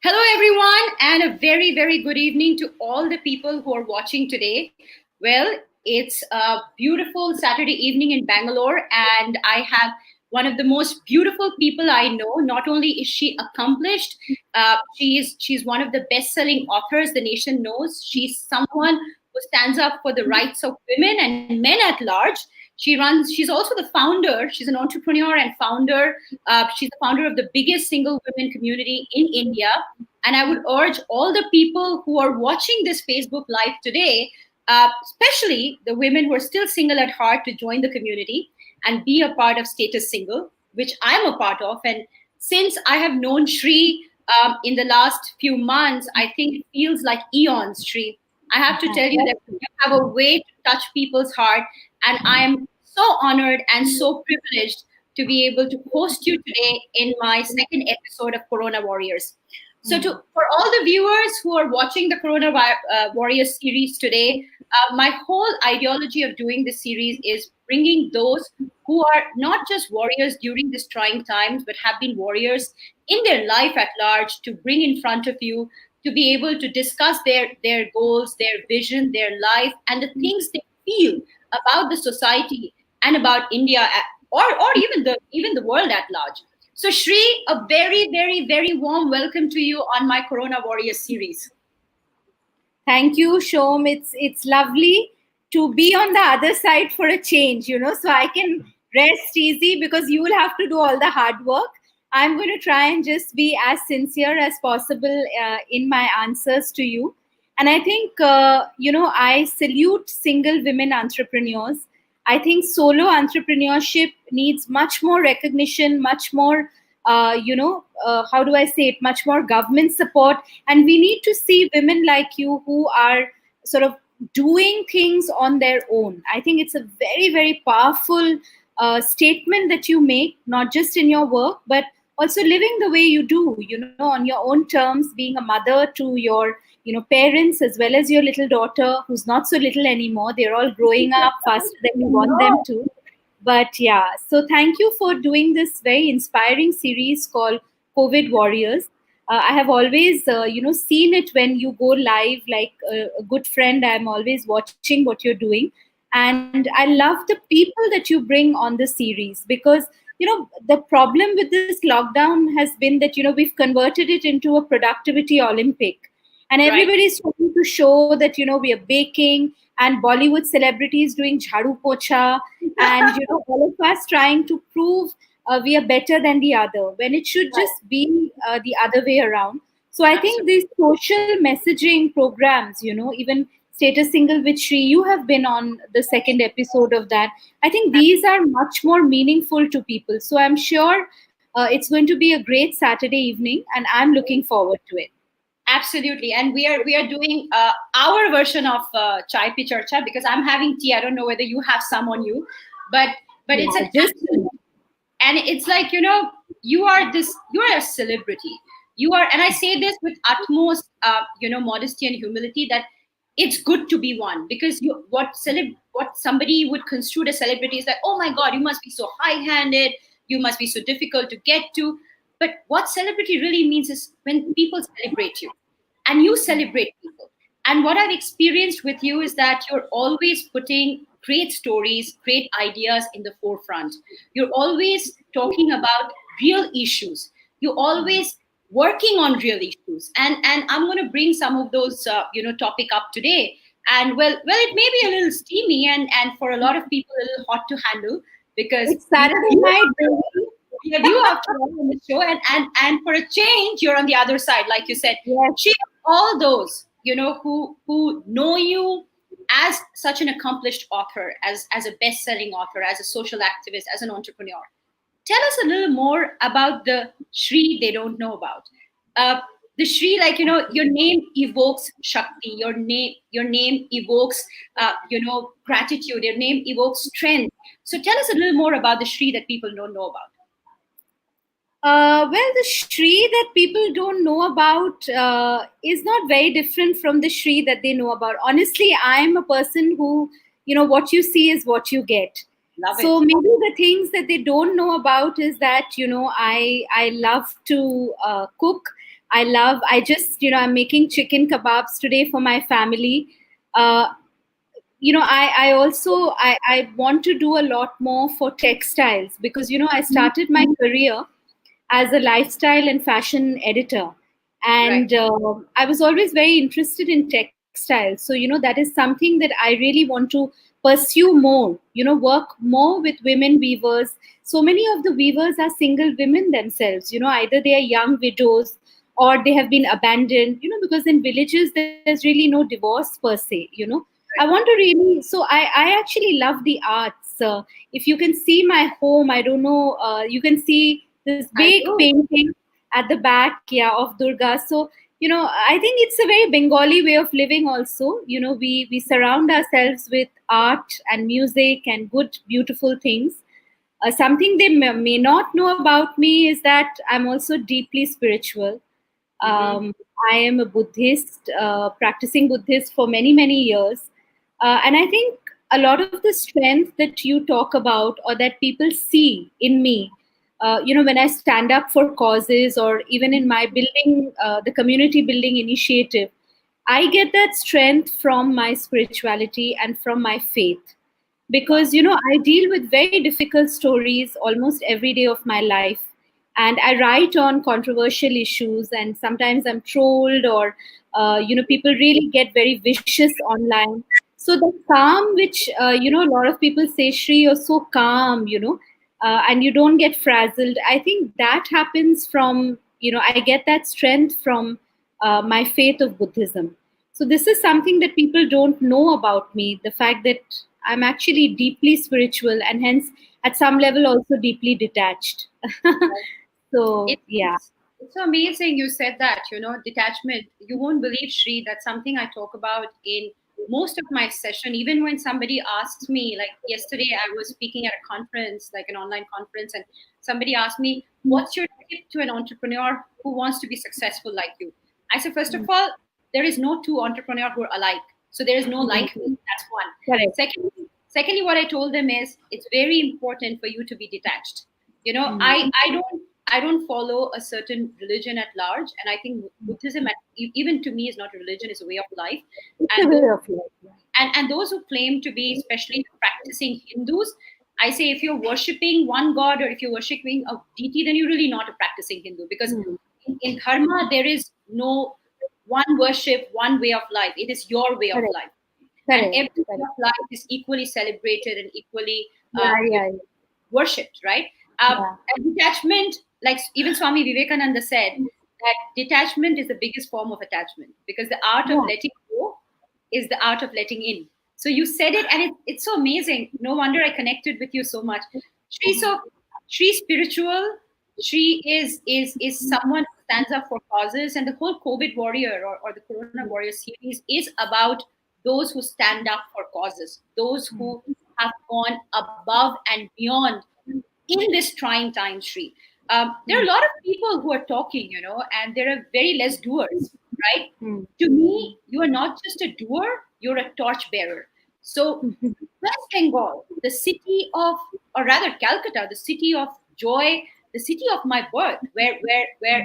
Hello, everyone, and a very, very good evening to all the people who are watching today. Well, it's a beautiful Saturday evening in Bangalore, and I have one of the most beautiful people I know. Not only is she accomplished, she's one of the best-selling authors the nation knows. She's someone who stands up for the rights of women and men at large. She's also the founder. She's an entrepreneur and founder. She's the founder of the biggest single women community in India. And I would urge all the people who are watching this Facebook Live today, especially the women who are still single at heart, to join the community and be a part of Status Single, which I'm a part of. And since I have known Shree in the last few months, I think it feels like eons, Shree. I have to tell you that you have a way to touch people's heart. And I am so honored and so privileged to be able to host you today in my second episode of Corona Warriors. So, for all the viewers who are watching the Corona Warriors series today, my whole ideology of doing this series is bringing those who are not just warriors during these trying times, but have been warriors in their life at large, to bring in front of you to be able to discuss their goals, their vision, their life, and the things they feel about the society and about India, or even the world at large. So, Shree, a very, very, very warm welcome to you on my Corona Warriors series. Thank you, Shom. It's lovely to be on the other side for a change, so I can rest easy because you will have to do all the hard work. I'm going to try and just be as sincere as possible in my answers to you. And I think, I salute single women entrepreneurs. I think solo entrepreneurship needs much more recognition, much more, how do I say it, much more government support. And we need to see women like you who are sort of doing things on their own. I think it's a very, very powerful statement that you make, not just in your work, but also living the way you do, on your own terms, being a mother to your parents as well as your little daughter, who's not so little anymore. They're all growing up faster than you want them to. But yeah, so thank you for doing this very inspiring series called COVID Warriors. I have always, seen it when you go live, like a good friend. I'm always watching what you're doing. And I love the people that you bring on the series because, the problem with this lockdown has been that, we've converted it into a productivity Olympic. And everybody's trying to show that, we are baking, and Bollywood celebrities doing jhadu pocha, and, all of us trying to prove we are better than the other, when it should just be the other way around. So I think these social messaging programs, even Status Single, which Shree, you have been on the second episode of that. I think these are much more meaningful to people. So I'm sure it's going to be a great Saturday evening, and I'm looking forward to it. Absolutely, and we are doing our version of chai pi charcha, because I'm having tea. I don't know whether you have some on you, but it's and it's like, you are a celebrity. You are, and I say this with utmost modesty and humility, that it's good to be one, because what somebody would construe as celebrity is like, oh my God, you must be so high-handed, you must be so difficult to get to. But what celebrity really means is when people celebrate you and you celebrate people. And what I've experienced with you is that you're always putting great stories, great ideas in the forefront. You're always talking about real issues. You're always working on real issues. And I'm going to bring some of those topic up today. And well, it may be a little steamy, and for a lot of people a little hot to handle, because it's Saturday night. We have you after all on the show, and for a change, you're on the other side, like you said. Yes. All those who know you as such an accomplished author, as a best-selling author, as a social activist, as an entrepreneur. Tell us a little more about the Shree they don't know about. The Shree, like, your name evokes Shakti. Your name evokes gratitude. Your name evokes strength. So tell us a little more about the Shree that people don't know about. Well, the Shree that people don't know about is not very different from the Shree that they know about. Honestly, I'm a person who, what you see is what you get. So maybe the things that they don't know about is that, I love to cook. I just, I'm making chicken kebabs today for my family. Uh, I also I want to do a lot more for textiles because I started my career as a lifestyle and fashion editor, Right. and I was always very interested in textiles. So that is something that I really want to pursue more. Work more with women weavers. So many of the weavers are single women themselves. Either they are young widows or they have been abandoned. Because in villages there's really no divorce per se. I want to really, so I actually love the arts. If you can see my home, I don't know, you can see this I big do. painting at the back, yeah, of Durga. So, I think it's a very Bengali way of living also. We surround ourselves with art and music and good, beautiful things. Something they may not know about me is that I'm also deeply spiritual. Mm-hmm. um, I am a Buddhist, practicing Buddhist for many, many years. And I think a lot of the strength that you talk about or that people see in me, when I stand up for causes or even in my building, the community building initiative, I get that strength from my spirituality and from my faith, Wow. because I deal with very difficult stories almost every day of my life, and I write on controversial issues, and sometimes I'm trolled, or people really get very vicious online. So the calm which a lot of people say, Shri, you're so calm, and you don't get frazzled. I think that happens from, I get that strength from my faith of Buddhism. So this is something that people don't know about me, the fact that I'm actually deeply spiritual and hence at some level also deeply detached. So It's, yeah. it's it's so amazing you said that, detachment. You won't believe, Shri, that's something I talk about in most of my session. Even when somebody asks me, like yesterday, I was speaking at a conference, like an online conference, and somebody asked me, "What's your tip to an entrepreneur who wants to be successful like you?" I said, first of all, there is no two entrepreneurs who are alike, so there is no like me. That's one. Correct. Secondly, what I told them is it's very important for you to be detached. Mm. I don't follow a certain religion at large, and I think Buddhism, even to me, is not a religion; it's a way of life. It's a And way those of life. and those who claim to be, especially the practicing Hindus, I say if you're worshiping one god or if you're worshiping a deity, then you're really not a practicing Hindu, because Mm. in dharma there is no one worship, one way of life. It is your way of Correct. life, and Correct. every way Correct. of life is equally celebrated and equally Yeah, yeah, worshipped, right? yeah. And detachment, like even Swami Vivekananda said, that detachment is the biggest form of attachment, because the art of Yeah. letting go is the art of letting in. So you said it, and it's so amazing. No wonder I connected with you so much. Shri, so Shri spiritual. She is someone who stands up for causes, and the whole COVID warrior, or the Corona warrior series is about those who stand up for causes, those who have gone above and beyond in this trying time, Shri. There are a lot of people who are talking, and there are very less doers, right? Mm. To me, you are not just a doer, you're a torch bearer. So, West Bengal, the city of, or rather Calcutta, the city of joy, the city of my birth, where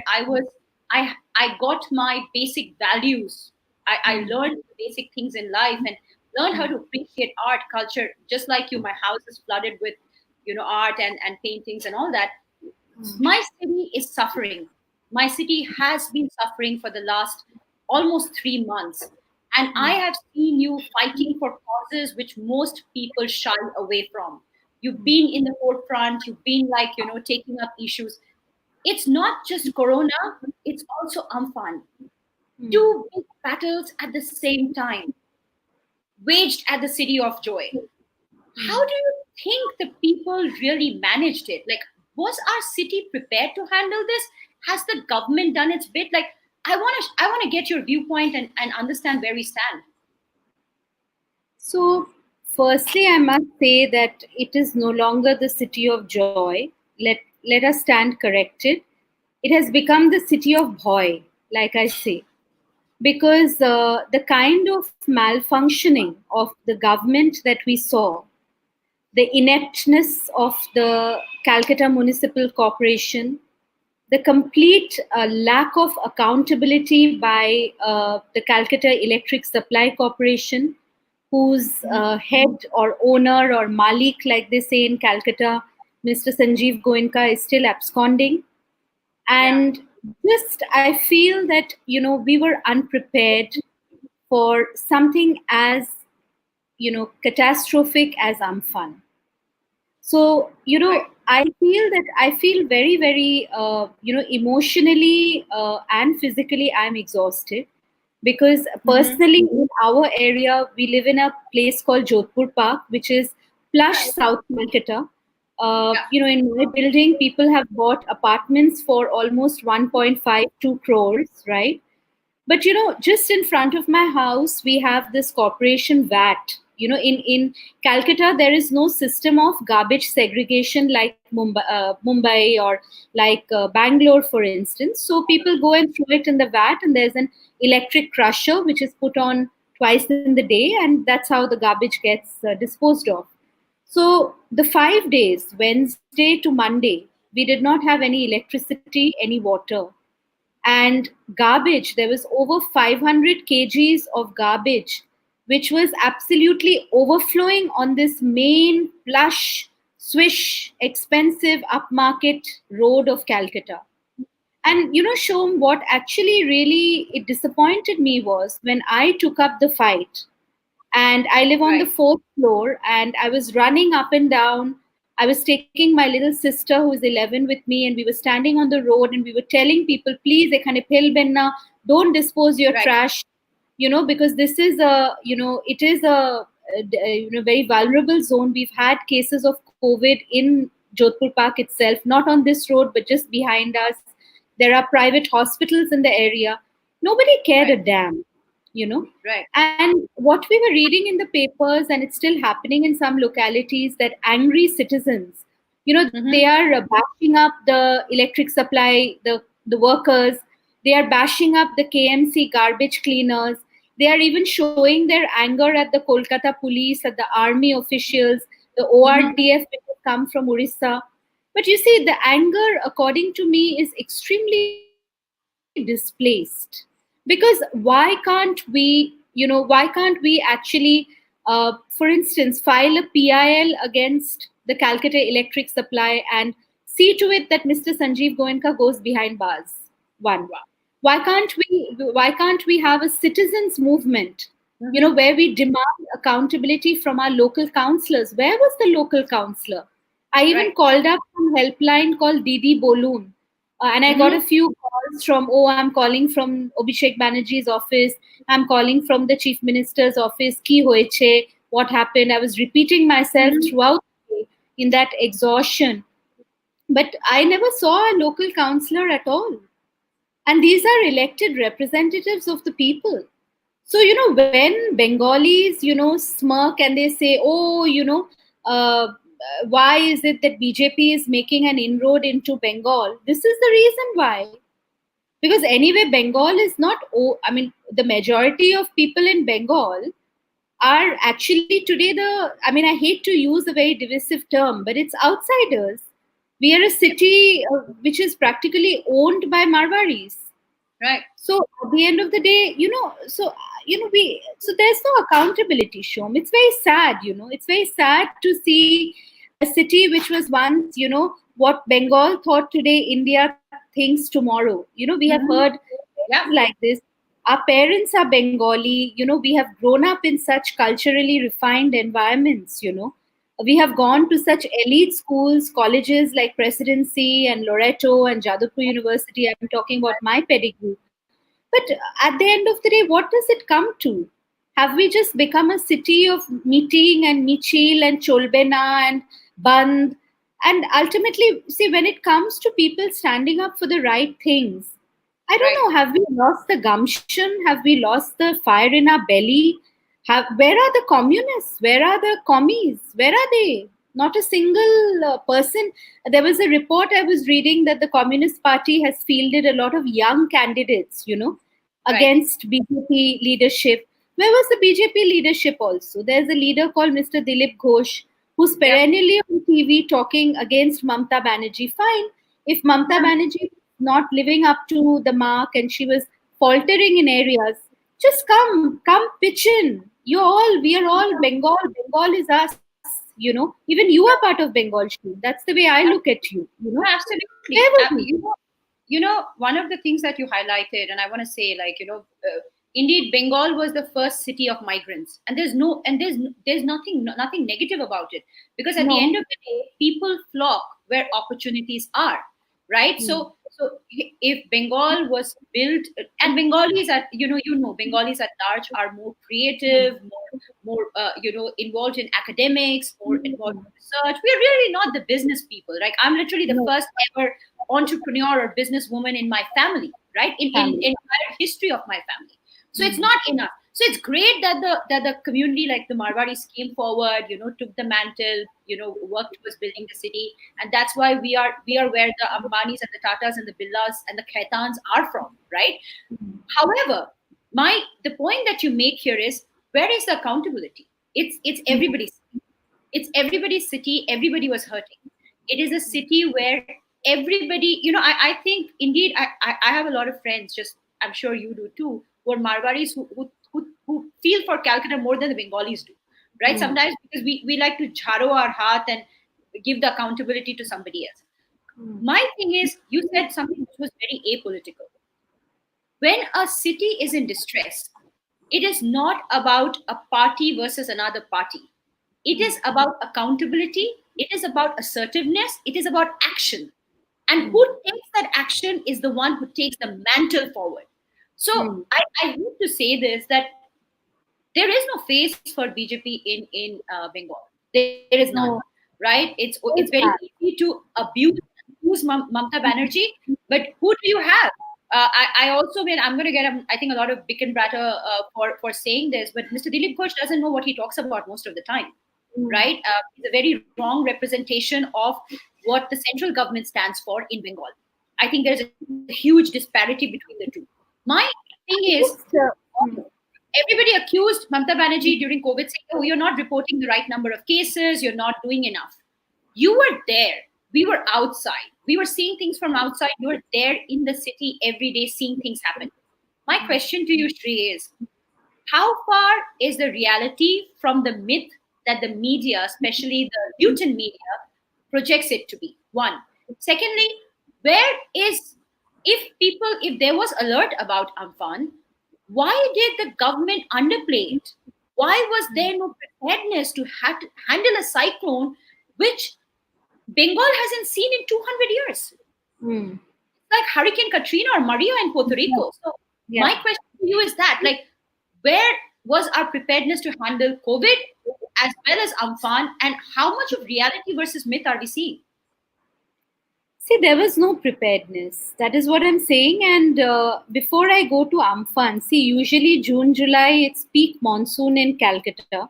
I got my basic values. I learned the basic things in life and learned how to appreciate art, culture. Just like you, my house is flooded with art and paintings and all that. My city is suffering. My city has been suffering for the last almost 3 months, and I have seen you fighting for causes which most people shy away from. You've been in the forefront. You've been, like, taking up issues. It's not just corona, it's also Amphan. Two big battles at the same time, waged at the city of joy. How do you think the people really managed it? Like, was our city prepared to handle this? Has the government done its bit? Like, I want to get your viewpoint and understand where we stand. So, firstly, I must say that it is no longer the city of joy. Let us stand corrected. It has become the city of bhoy, like I say, because the kind of malfunctioning of the government that we saw, the ineptness of the Calcutta Municipal Corporation, the complete lack of accountability by the Calcutta Electric Supply Corporation, whose head or owner or Malik, like they say in Calcutta, Mr. Sanjeev Goenka, is still absconding. Yeah. And just, I feel that, we were unprepared for something as, catastrophic as Amphan. So, Right. I feel very, very, emotionally and physically, I'm exhausted because Mm-hmm. personally, in our area, we live in a place called Jodhpur Park, which is plush Right. South Calcutta. Yeah. In my building, people have bought apartments for almost 1.52 crores, right? But just in front of my house we have this corporation vat. In Calcutta there is no system of garbage segregation like Mumbai or like Bangalore, for instance. So people go and throw it in the vat, and there's an electric crusher which is put on twice in the day, and that's how the garbage gets disposed of. So the 5 days, Wednesday to Monday, we did not have any electricity, any water, and garbage. There was over 500 kgs of garbage which was absolutely overflowing on this main plush, swish, expensive upmarket road of Calcutta. And Shom, what actually really it disappointed me was when I took up the fight, and I live on the Right. fourth floor, and I was running up and down. I was taking my little sister who is 11 with me, and we were standing on the road, and we were telling people, please, ekhane phel benna, don't dispose your Right. trash, because this is it is a very vulnerable zone. We've had cases of COVID in Jodhpur Park itself, not on this road, but just behind us. There are private hospitals in the area. Nobody cared a Right. damn, you know. Right. And what we were reading in the papers, and it's still happening in some localities, that angry citizens, they Mm-hmm. are bashing up the electric supply, the workers. They are bashing up the KMC garbage cleaners. They are even showing their anger at the Kolkata police, at the army officials, the Mm-hmm. ORDF which has come from Orissa. But you see, the anger, according to me, is extremely displaced. Because why can't we actually, for instance, file a PIL against the Calcutta Electric Supply and see to it that Mr. Sanjeev Goenka goes behind bars? One. Wow. Why can't we have a citizens movement, Mm-hmm. where we demand accountability from our local councillors? Where was the local councillor? I even Right. called up some helpline called Didi Bolun, and I got a Mm-hmm. few calls from, oh, I'm calling from Abhishek Banerjee's office. I'm calling from the chief minister's office. Ki hoeche? What happened? I was repeating myself Mm-hmm. throughout the day in that exhaustion. But I never saw a local councillor at all. And these are elected representatives of the people. So, when Bengalis, smirk and they say, oh, why is it that BJP is making an inroad into Bengal? This is the reason why. Because anyway, Bengal is not, I mean, the majority of people in Bengal are actually today I mean, I hate to use a very divisive term, but it's outsiders. We are a Yep. city which is practically owned by Marwaris. Right. So at the end of the day, we so there's no accountability, Shom. It's very sad, It's very sad to see a city which was once, what Bengal thought today, India thinks tomorrow. We have heard Mm-hmm. things Yeah. like this. Our parents are Bengali, we have grown up in such culturally refined environments. We have gone to such elite schools, colleges like Presidency and Loreto and Jadavpur University. I'm talking about my pedigree. But at the end of the day, what does it come to? Have we just become a city of meeting and michil and cholbena and band? And ultimately, see, when it comes to people standing up for the right things, I don't Right. know, have we lost the gumption? Have we lost the fire in our belly? Where are the communists? Where are the commies? Where are they? Not a single person. There was a report I was reading that the Communist Party has fielded a lot of young candidates, Right. against BJP leadership. Where was the BJP leadership also? There's a leader called Mr. Dilip Ghosh who's Yep. perennially on TV talking against Mamta Banerjee. Fine. If Mamta Yeah. Banerjee not living up to the mark and she was faltering in areas, just come pitch in. We are all Bengal. Bengal is us. Even you are part of Bengal, Shri. That's the way I look at you. Absolutely. Where was he? One of the things that you highlighted, and I want to say, indeed, Bengal was the first city of migrants, and there's nothing negative about it, because at the end No. of the day, people flock where opportunities are, right? Hmm. So if Bengal was built, and Bengalis at Bengalis at large are more Hmm. creative, more involved in academics, more involved Hmm. in research. We're really not the business people. Like, I'm literally the No. first ever entrepreneur or businesswoman in my family, right? In Family. entire history of my family. So it's Hmm. not enough. So it's great that the community, like the Marwadis, came forward, took the mantle, worked towards building the city, and that's why we are where the Ambanis and the Tatas and the Billas and the Khaitans are from, right? However, the point that you make here is, where is the accountability? It's everybody's. It's everybody's city. Everybody was hurting. It is a city where everybody, I think, indeed, I have a lot of friends, just, I'm sure you do too, who are Marwaris, who feel for Calcutta more than the Bengalis do, right? Hmm. Sometimes, because we like to jharo our heart and give the accountability to somebody else. Hmm. My thing is, you said something which was very apolitical. When a city is in distress, it is not about a party versus another party. It is about accountability. It is about assertiveness. It is about action. And Hmm. who takes that action is the one who takes the mantle forward. So Hmm. I need to say this, that there is no face for BJP in Bengal. There is none, No. right? It's very Very sad. easy to abuse Mamta Banerjee, but who do you have? I also, when I'm going to get, I think, a lot of bick and bratter for saying this, but Mr. Dilip Ghosh doesn't know what he talks about most of the time, Hmm. right? It's a very wrong representation of what the central government stands for in Bengal. I think there's a huge disparity between the two. My thing is, Just, hmm. everybody accused Mamta Banerjee during COVID, saying, "Oh, you're not reporting the right number of cases, you're not doing enough." You were there. We were outside. We were seeing things from outside. You were there in the city every day, seeing things happen. My question to you, Shri, is, how far is the reality from the myth that the media, especially the Luton media, projects it to be? One. Secondly, where is, if there was alert about Amphan, why did the government underplay it? Why was there no preparedness to handle a cyclone which Bengal hasn't seen in 200 years? Hmm. Like Hurricane Katrina or Maria in Puerto Yeah. Rico. So Yeah. my question to you is that, like, where was our preparedness to handle COVID as well as Amphan, and how much of reality versus myth are we seeing? See, there was no preparedness. That is what I'm saying. And before I go to Amphan, see, usually June, July, it's peak monsoon in Calcutta.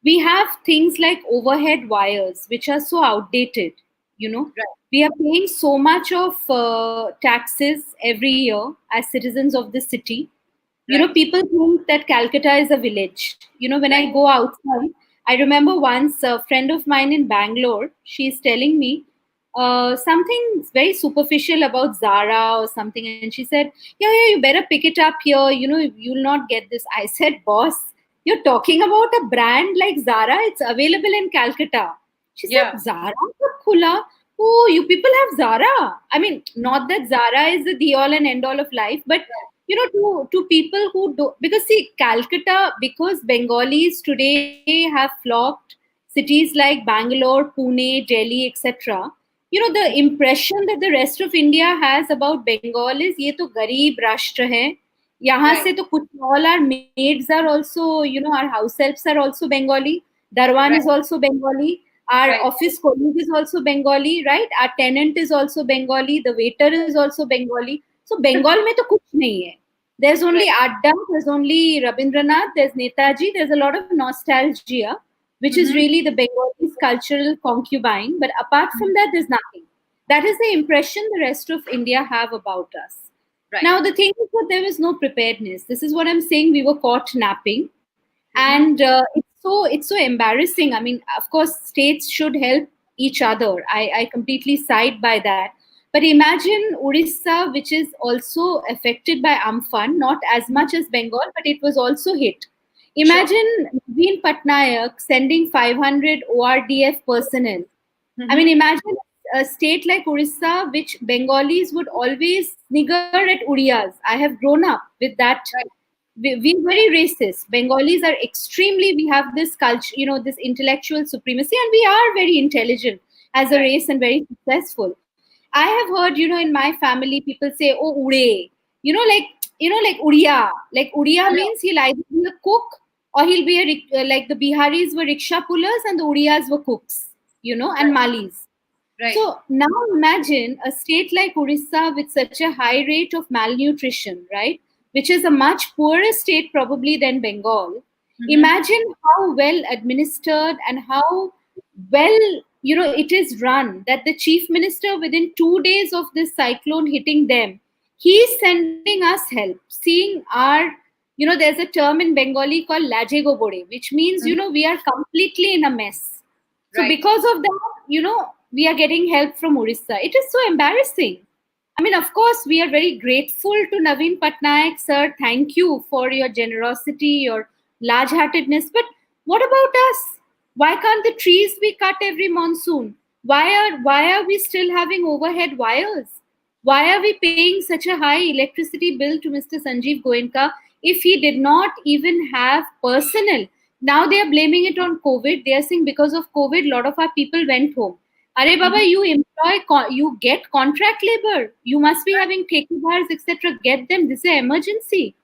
We have things like overhead wires, which are so outdated. You know, Right, we are paying so much of taxes every year as citizens of the city. right, People think that Calcutta is a village. When I right, go outside, I remember once a friend of mine in Bangalore, she's telling me something very superficial about Zara or something. And she said, yeah, you better pick it up here. You'll not get this. I said, boss, you're talking about a brand like Zara. It's available in Calcutta. She said, yeah, Zara Khula. Oh, you people have Zara. I mean, not that Zara is the all and end all of life, but to people who do, because see, Calcutta, because Bengalis today have flocked cities like Bangalore, Pune, Delhi, etc. The impression that the rest of India has about Bengal is ये तो गरीब राष्ट्र है. यहाँ right, से तो कुछ, all our maids are also, our house helps are also Bengali. Darwan is right, also Bengali. Our right, office colleague is also Bengali, right? Our tenant is also Bengali. The waiter is also Bengali. So Bengal में तो कुछ नहीं है. There's only right, Adda, there's only Rabindranath, there's Netaji, there's a lot of nostalgia, which is mm-hmm, really the Bengalis' cultural concubine. But apart from that, there's nothing. That is the impression the rest of India have about us. right, Now, the thing is that there was no preparedness. This is what I'm saying. We were caught napping, mm-hmm, and it's so embarrassing. I mean, of course, states should help each other. I completely side by that. But imagine Orissa, which is also affected by Amphan, not as much as Bengal, but it was also hit. Sure. Imagine Naveen Patnaik sending 500 ORDF personnel. I mean, Mm-hmm. imagine a state like Orissa, which Bengalis would always snigger at Uriyas. I have grown up with that. Right. We're very racist. Bengalis are extremely, we have this culture, this intellectual supremacy, and we are very intelligent as a Right. race and very successful. I have heard, in my family, people say, "Oh, Ure," like Uriya. Like Uriya Yeah. means he'll either be a cook or he'll be like the Biharis were rickshaw pullers and the Uriyas were cooks, and Right. Malis. Right. So now imagine a state like Orissa with such a high rate of malnutrition, right? Which is a much poorer state probably than Bengal. Mm-hmm. Imagine how well administered and how well, it is run that the chief minister within 2 days of this cyclone hitting them, he's sending us help, seeing our, there's a term in Bengali called laje gobore, which means, Mm-hmm. we are completely in a mess. So Right. because of that, we are getting help from Orissa. It is so embarrassing. I mean, of course, we are very grateful to Naveen Patnaik, sir. Thank you for your generosity, your large-heartedness. But what about us? Why can't the trees be cut every monsoon? Why are we still having overhead wires? Why are we paying such a high electricity bill to Mr. Sanjeev Goenka if he did not even have personnel? Now they are blaming it on COVID. They are saying because of COVID, a lot of our people went home. Are Mm-hmm. Baba, you you get contract labor. You must be having tekebars, etc. Get them. This is an emergency.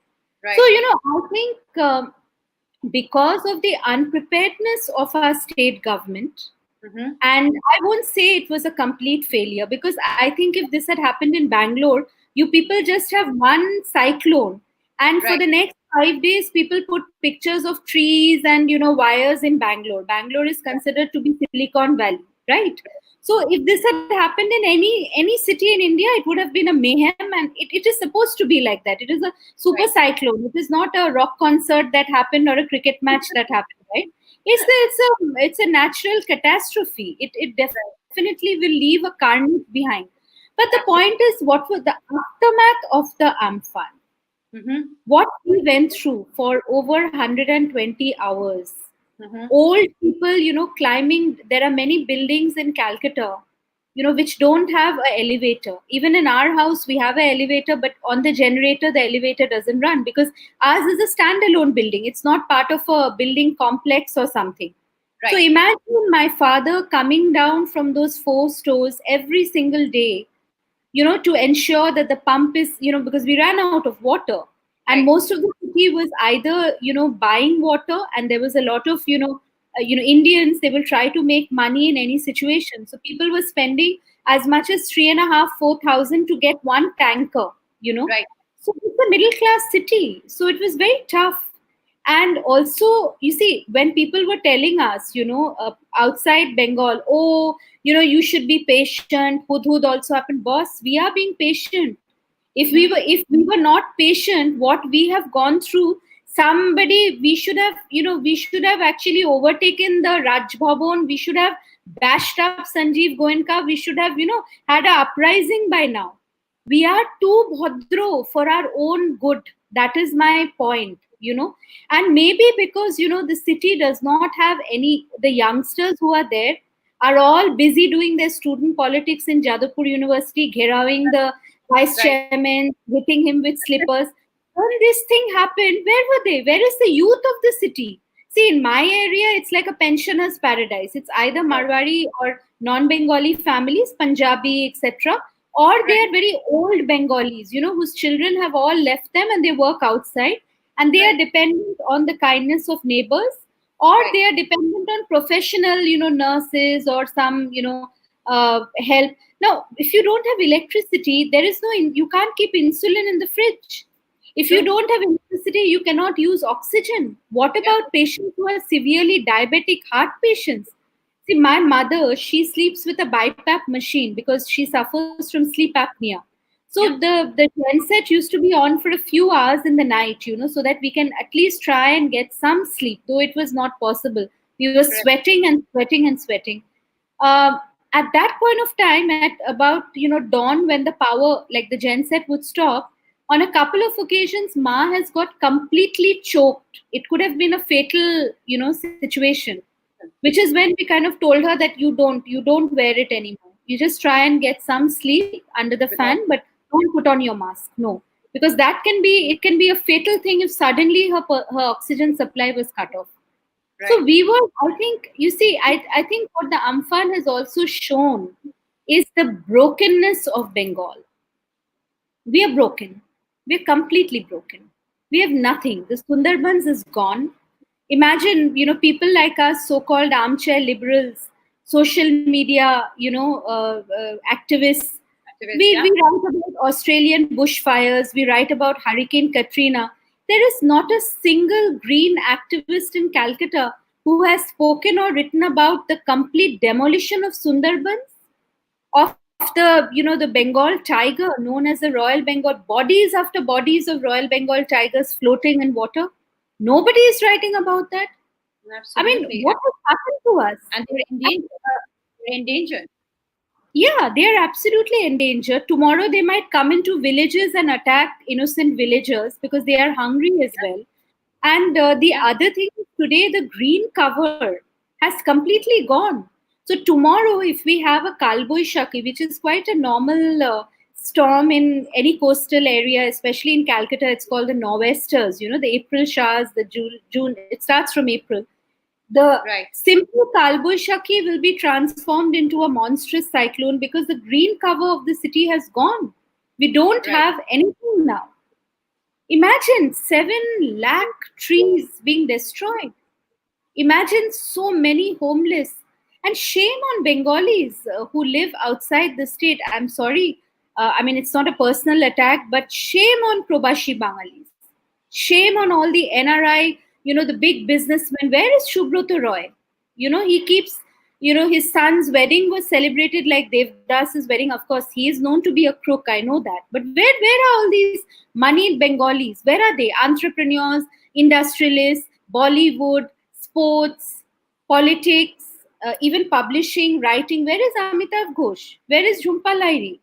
So, Right. I think because of the unpreparedness of our state government, Mm-hmm. and I won't say it was a complete failure, because I think if this had happened in Bangalore, you people just have one cyclone, and for Right. the next 5 days, people put pictures of trees and wires in Bangalore. Bangalore is Right. considered to be Silicon Valley, right? So if this had happened in any city in India, it would have been a mayhem, and it is supposed to be like that. It is a super Right. cyclone. It is not a rock concert that happened or a cricket match that happened, right? It's a natural catastrophe. It Right. definitely will leave a carnage behind. But the point is, Absolutely. what was the aftermath of the Amphan? Mm-hmm. What we went through for over 120 hours. Mm-hmm. Old people, climbing. There are many buildings in Calcutta, which don't have an elevator. Even in our house, we have an elevator, but on the generator, the elevator doesn't run because ours is a standalone building. It's not part of a building complex or something. So Right. imagine my father coming down from those 4 stores every single day, to ensure that the pump is, because we ran out of water. And Right. most of the city was either, buying water, and there was a lot of, Indians, they will try to make money in any situation. So people were spending as much as 3.5, 4,000 to get one tanker. Right. So it's a middle class city. So it was very tough. And also, you see, when people were telling us, outside Bengal, oh, you should be patient. Hudhud also happened. Boss, we are being patient. Mm-hmm. If we were not patient, what we have gone through, somebody, we should have actually overtaken the Raj Bhavan. We should have bashed up Sanjeev Goenka. We should have, had a uprising by now. We are too bhadro for our own good. That is my point. And maybe because the city does not have any, the youngsters who are there are all busy doing their student politics in Jadavpur University, gherawing the vice Right. chairman, hitting him with slippers. When this thing happened, where were they? Where is the youth of the city? See, in my area, it's like a pensioner's paradise. It's either Right. Marwari or non-Bengali families, Punjabi, etc., or they Right. are very old Bengalis, whose children have all left them and they work outside, and they are Right. dependent on the kindness of neighbors, or Right. they are dependent on professional, nurses or some, help. Now, if you don't have electricity, there is no, you can't keep insulin in the fridge. If you True. don't have electricity, you cannot use oxygen. What Yeah. about patients who are severely diabetic heart patients? See, my mother, she sleeps with a BiPAP machine because she suffers from sleep apnea. So Yeah. the genset used to be on for a few hours in the night, so that we can at least try and get some sleep, though it was not possible. We were Correct. sweating and sweating and sweating. Uh, At that point of time, at about dawn, when the power, like the genset, would stop, on a couple of occasions Ma has got completely choked. It could have been a fatal situation, which is when we kind of told her that you don't wear it anymore. You just try and get some sleep under the fan, Without but don't put on your mask. No, because it can be a fatal thing if suddenly her oxygen supply was cut off. So right, we were, I think, you see, I think what the Amphan has also shown is the brokenness of Bengal. We are broken. We are completely broken. We have nothing. The Sundarbans is gone. Imagine, people like us, so-called armchair liberals, social media, activists. activists, We, yeah, we write about Australian bushfires. We write about Hurricane Katrina. There is not a single green activist in Calcutta who has spoken or written about the complete demolition of Sundarbans, of the Bengal tiger known as the Royal Bengal, bodies after bodies of Royal Bengal tigers floating in water. Nobody is writing about that. I mean, absolutely, what has happened to us? and they're in danger. They're in danger. Yeah, they are absolutely endangered. Tomorrow they might come into villages and attack innocent villagers because they are hungry as well. And the Yeah, other thing is, today the green cover has completely gone. So tomorrow, if we have a Kalboi Shaki, which is quite a normal storm in any coastal area, especially in Calcutta, it's called the Nor'westers. The April showers, the June. It starts from April. The right, simple Kalboshaki will be transformed into a monstrous cyclone because the green cover of the city has gone. We don't right. have anything now. Imagine 7 lakh trees being destroyed. Imagine so many homeless. And shame on Bengalis who live outside the state. I'm sorry. I mean, it's not a personal attack, but shame on Probashi Bangalis. Shame on all the NRI, the big businessmen. Where is Shubroto Roy? He keeps, his son's wedding was celebrated like Devdas's wedding. Of course, he is known to be a crook. I know that. But where are all these moneyed Bengalis? Where are they? Entrepreneurs, industrialists, Bollywood, sports, politics, even publishing, writing. Where is Amitav Ghosh? Where is Jhumpa Lahiri?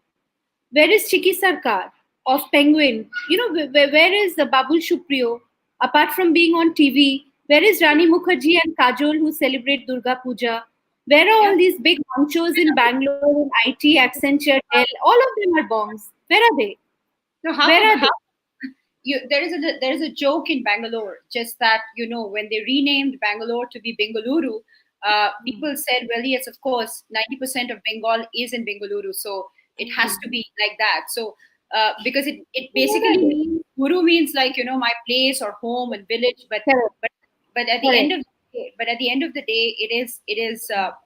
Where is Chiki Sarkar of Penguin? Where is the Babul Shupriyo? Apart from being on TV, where is Rani Mukherjee and Kajol who celebrate Durga Puja? Where are Yeah. all these big honchos in Bangalore, in IT, Accenture, Dell? All of them are bombs. Where are they? So Where are how they? there is a joke in Bangalore, just that when they renamed Bangalore to be Bengaluru, people said, well, yes, of course, 90% of Bengal is in Bengaluru, so it has to be like that. So because it Where basically are they? means Guru means like my place or home and village, Correct. but but at the end Correct. of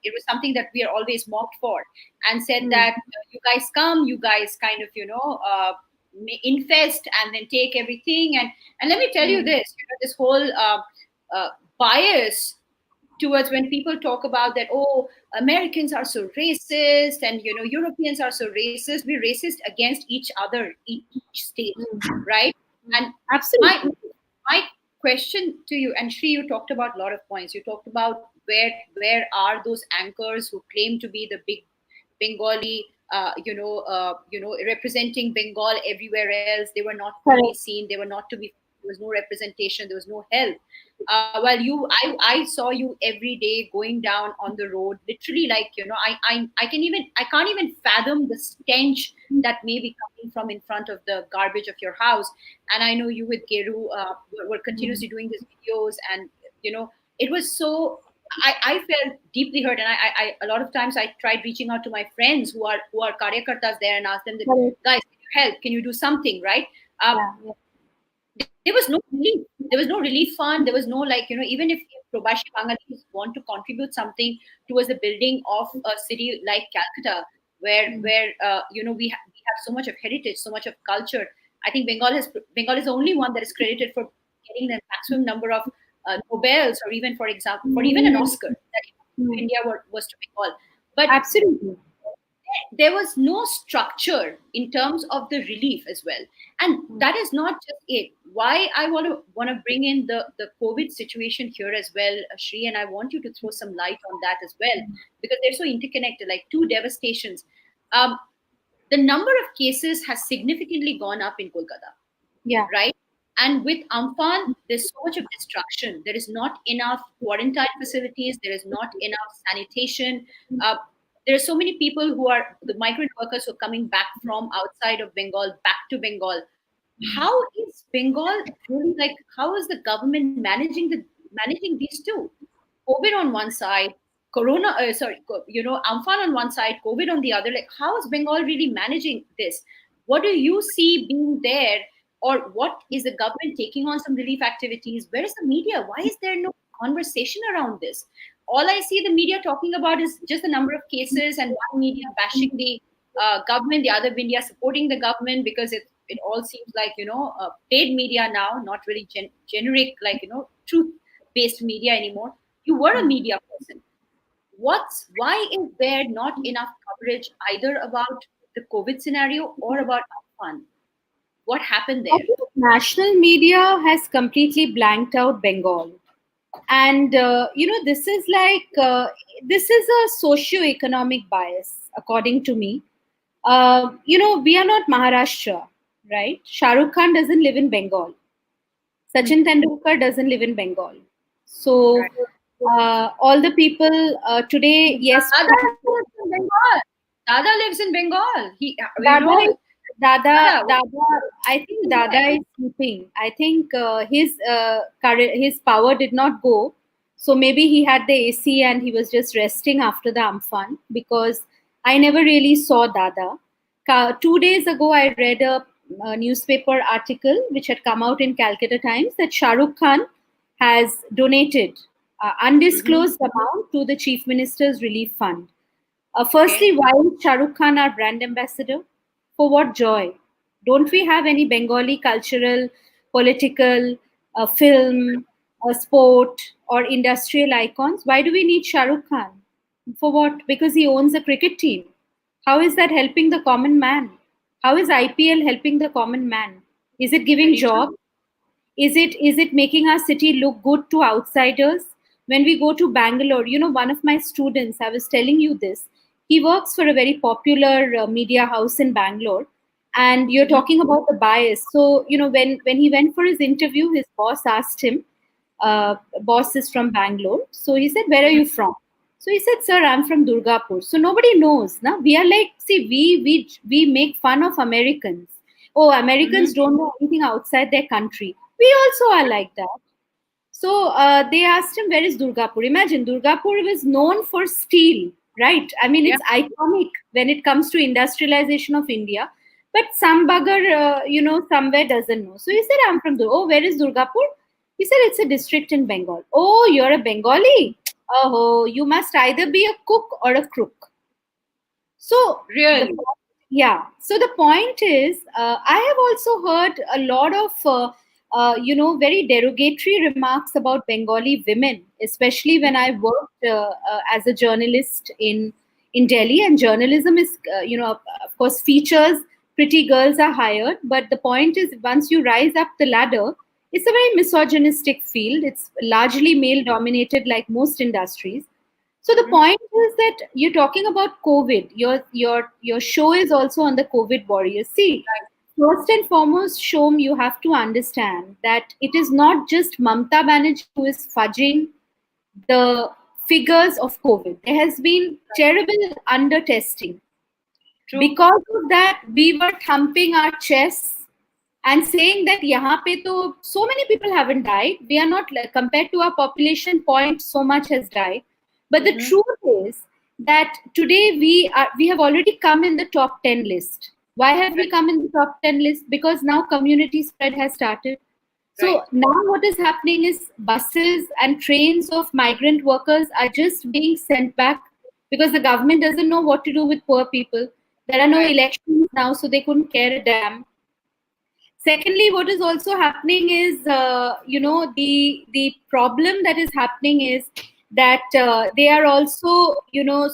it was something that we are always mocked for, and said Hmm. that you guys come, you guys kind of infest and then take everything. And let me tell you Hmm. this, this whole bias towards when people talk about that, oh, Americans are so racist and Europeans are so racist. We're racist against each other, each state, Hmm. right? Hmm. And my Absolutely. my question to you, and Shri, you talked about a lot of points. You talked about where are those anchors who claim to be the big Bengali, representing Bengal everywhere else. They were not to be Correct. seen. They were not to be. There was no representation. There was no help. While I saw you every day going down on the road, literally, like I can't even fathom the stench that may be coming from in front of the garbage of your house. And I know you with Geru were Hmm. continuously doing these videos, and it was so. I felt deeply hurt, and I a lot of times I tried reaching out to my friends who are karyakartas there and asked them that, Correct. guys, can you help? Can you do something, right? Uh, Yeah. Yeah. there was no relief. There was no relief fund. There was no, like, even if Probashi Bangalis want to contribute something towards the building of a city like Calcutta, Hmm. where we have so much of heritage, so much of culture. I think Bengal is the only one that is credited for getting the maximum number of Nobels, or even, for example, for even an Hmm. Oscar that Hmm. India was to Bengal. But Absolutely. there was no structure in terms of the relief as well. And that is not just it. Why I want to bring in the COVID situation here as well, Shri, and I want you to throw some light on that as well, because they're so interconnected, like two devastations. Um, the number of cases has significantly gone up in Kolkata, Yeah. right? And with Amphan, there's so much of destruction. There is not enough quarantine facilities. There is not enough sanitation. Uh, there are so many people who are the migrant workers who are coming back from outside of Bengal back to Bengal. How is Bengal really, like? How is the government managing these two? COVID on one side, Corona, Amphan on one side, COVID on the other. Like, how is Bengal really managing this? What do you see being there, or what is the government taking on some relief activities? Where is the media? Why is there no conversation around this? All I see the media talking about is just the number of cases, and one media bashing the government, the other media supporting the government, because it all seems like paid media now, not really generic, like truth based media anymore. You were a media person. Why is there not enough coverage either about the COVID scenario or about Afghan? What happened I there? think national media has completely blanked out Bengal. And, this is a socio-economic bias, according to me. We are not Maharashtra, right? Shah Rukh Khan doesn't live in Bengal. Sachin Tendulkar doesn't live in Bengal. So, Right. all the people today, yes, Dada lives in Bengal. Dada lives in Bengal. He, Dada, Dada, Dada. Dada. I think Dada is sleeping. I think his power did not go, so maybe he had the AC and he was just resting after the Amphan. Because I never really saw Dada. 2 days ago, I read a newspaper article which had come out in Calcutta Times that Shah Rukh Khan has donated Mhm. undisclosed amount to the Chief Minister's Relief Fund. Firstly, Okay. why is Shah Rukh Khan our brand ambassador? For what joy? Don't we have any Bengali cultural, political, film, sport, or industrial icons? Why do we need Shah Rukh Khan? For what? Because he owns a cricket team. How is that helping the common man? How is IPL helping the common man? Is it giving Very jobs? true. Is it making our city look good to outsiders? When we go to Bangalore, one of my students, I was telling you this, he works for a very popular media house in Bangalore. And you're Mhm. talking about the bias. So, when he went for his interview, his boss asked him, boss is from Bangalore. So he said, "Where are Mhm. you from?" So he said, "Sir, I'm from Durgapur." So nobody knows. Now we are like, see, we make fun of Americans. Oh, Americans Mhm. don't know anything outside their country. We also are like that. So they asked him, "Where is Durgapur?" Imagine, Durgapur was known for steel, right? I mean, Yeah. it's iconic when it comes to industrialization of India. But some bugger, somewhere doesn't know. So he said, "I'm from Oh, where is Durgapur?" He said, "It's a district in Bengal." "Oh, you're a Bengali? Oh, you must either be a cook or a crook." So Really. so the point is, I have also heard a lot of very derogatory remarks about Bengali women, especially when I worked as a journalist in Delhi. And journalism is, of course, features pretty girls are hired, but the point is, once you rise up the ladder, it's a very misogynistic field. It's largely male dominated, like most industries. So the Mhm. point is that you're talking about COVID. Your show is also on the COVID warriors. See, first and foremost, Shom, you have to understand that it is not just Mamta Banerjee who is fudging the figures of COVID. There has been terrible under testing. True. Because of that, we were thumping our chests and saying that yahan pe to so many people haven't died. We are not, like, compared to our population, point so much has died. But the Mhm. truth is that today we have already come in the top 10 list. Why have we Right. come in the top 10 list? Because now community spread has started. Right. So now what is happening is buses and trains of migrant workers are just being sent back because the government doesn't know what to do with poor people. There are no Right. elections now, so they couldn't care a damn. Secondly, what is also happening is, the problem that is happening is that they are also,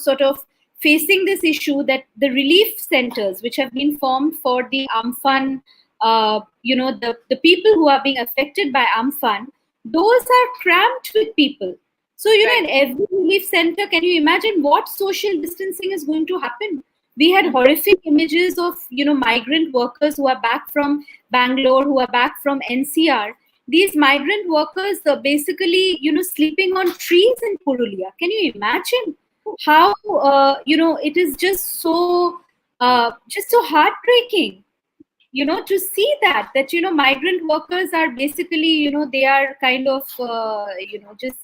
sort of facing this issue that the relief centers which have been formed for the Amphan, the people who are being affected by Amphan, those are cramped with people. So, in every relief center, can you imagine what social distancing is going to happen? We had horrific images of, migrant workers who are back from Bangalore, who are back from NCR. These migrant workers are basically, sleeping on trees in Purulia. Can you imagine how, it is just so heartbreaking, to see that, migrant workers are basically, they are kind of, just,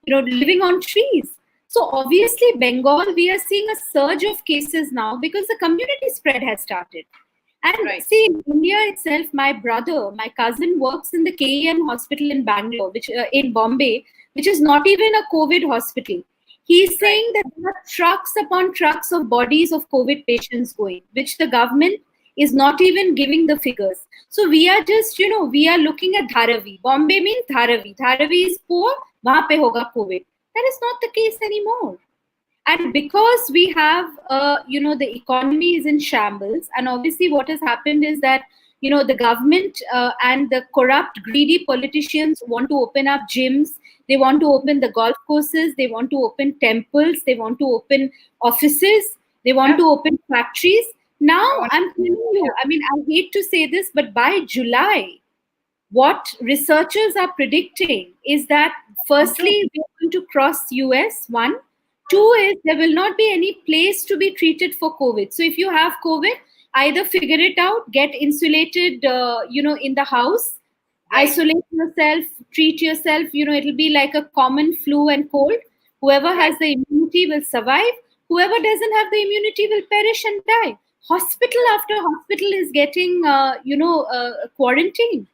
living on trees. So obviously, Bengal, we are seeing a surge of cases now because the community spread has started. And see, in India itself, my cousin works in the KEM hospital in Bangalore, which in Bombay, which is not even a COVID hospital. He's saying that there are trucks upon trucks of bodies of COVID patients going, which the government is not even giving the figures. So we are just, we are looking at Dharavi. Bombay means Dharavi. Dharavi is poor, wahan pe hoga COVID. That is not the case anymore. And because we have, the economy is in shambles, and obviously what has happened is that, the government and the corrupt, greedy politicians want to open up gyms, they want to open the golf courses, they want to open temples, they want to open offices, they want to open factories. Now, I'm telling you, I mean, I hate to say this, but by July, what researchers are predicting is that, firstly, we're going to cross US, one. Two is there will not be any place to be treated for COVID. So if you have COVID, either figure it out, get insulated, in the house, isolate yourself, treat yourself. It'll be like a common flu and cold. Whoever has the immunity will survive. Whoever doesn't have the immunity will perish and die. Hospital after hospital is getting, quarantined.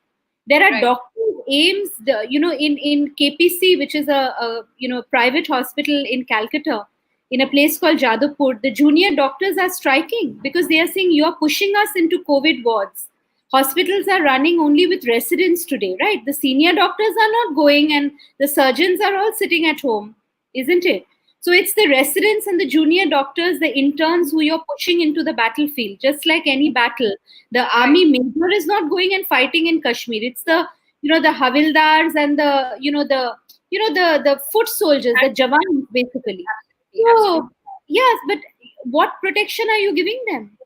There are doctors, AIMS, in KPC, which is a private hospital in Calcutta, in a place called Jadavpur. The junior doctors are striking because they are saying you are pushing us into COVID wards. Hospitals are running only with residents today, right? The senior doctors are not going, and the surgeons are all sitting at home, isn't it? So it's the residents and the junior doctors, the interns, who you're pushing into the battlefield. Just like any battle, the army major is not going and fighting in Kashmir. It's the the havildars and the foot soldiers, the jawans, basically. So yes, but what protection are you giving them?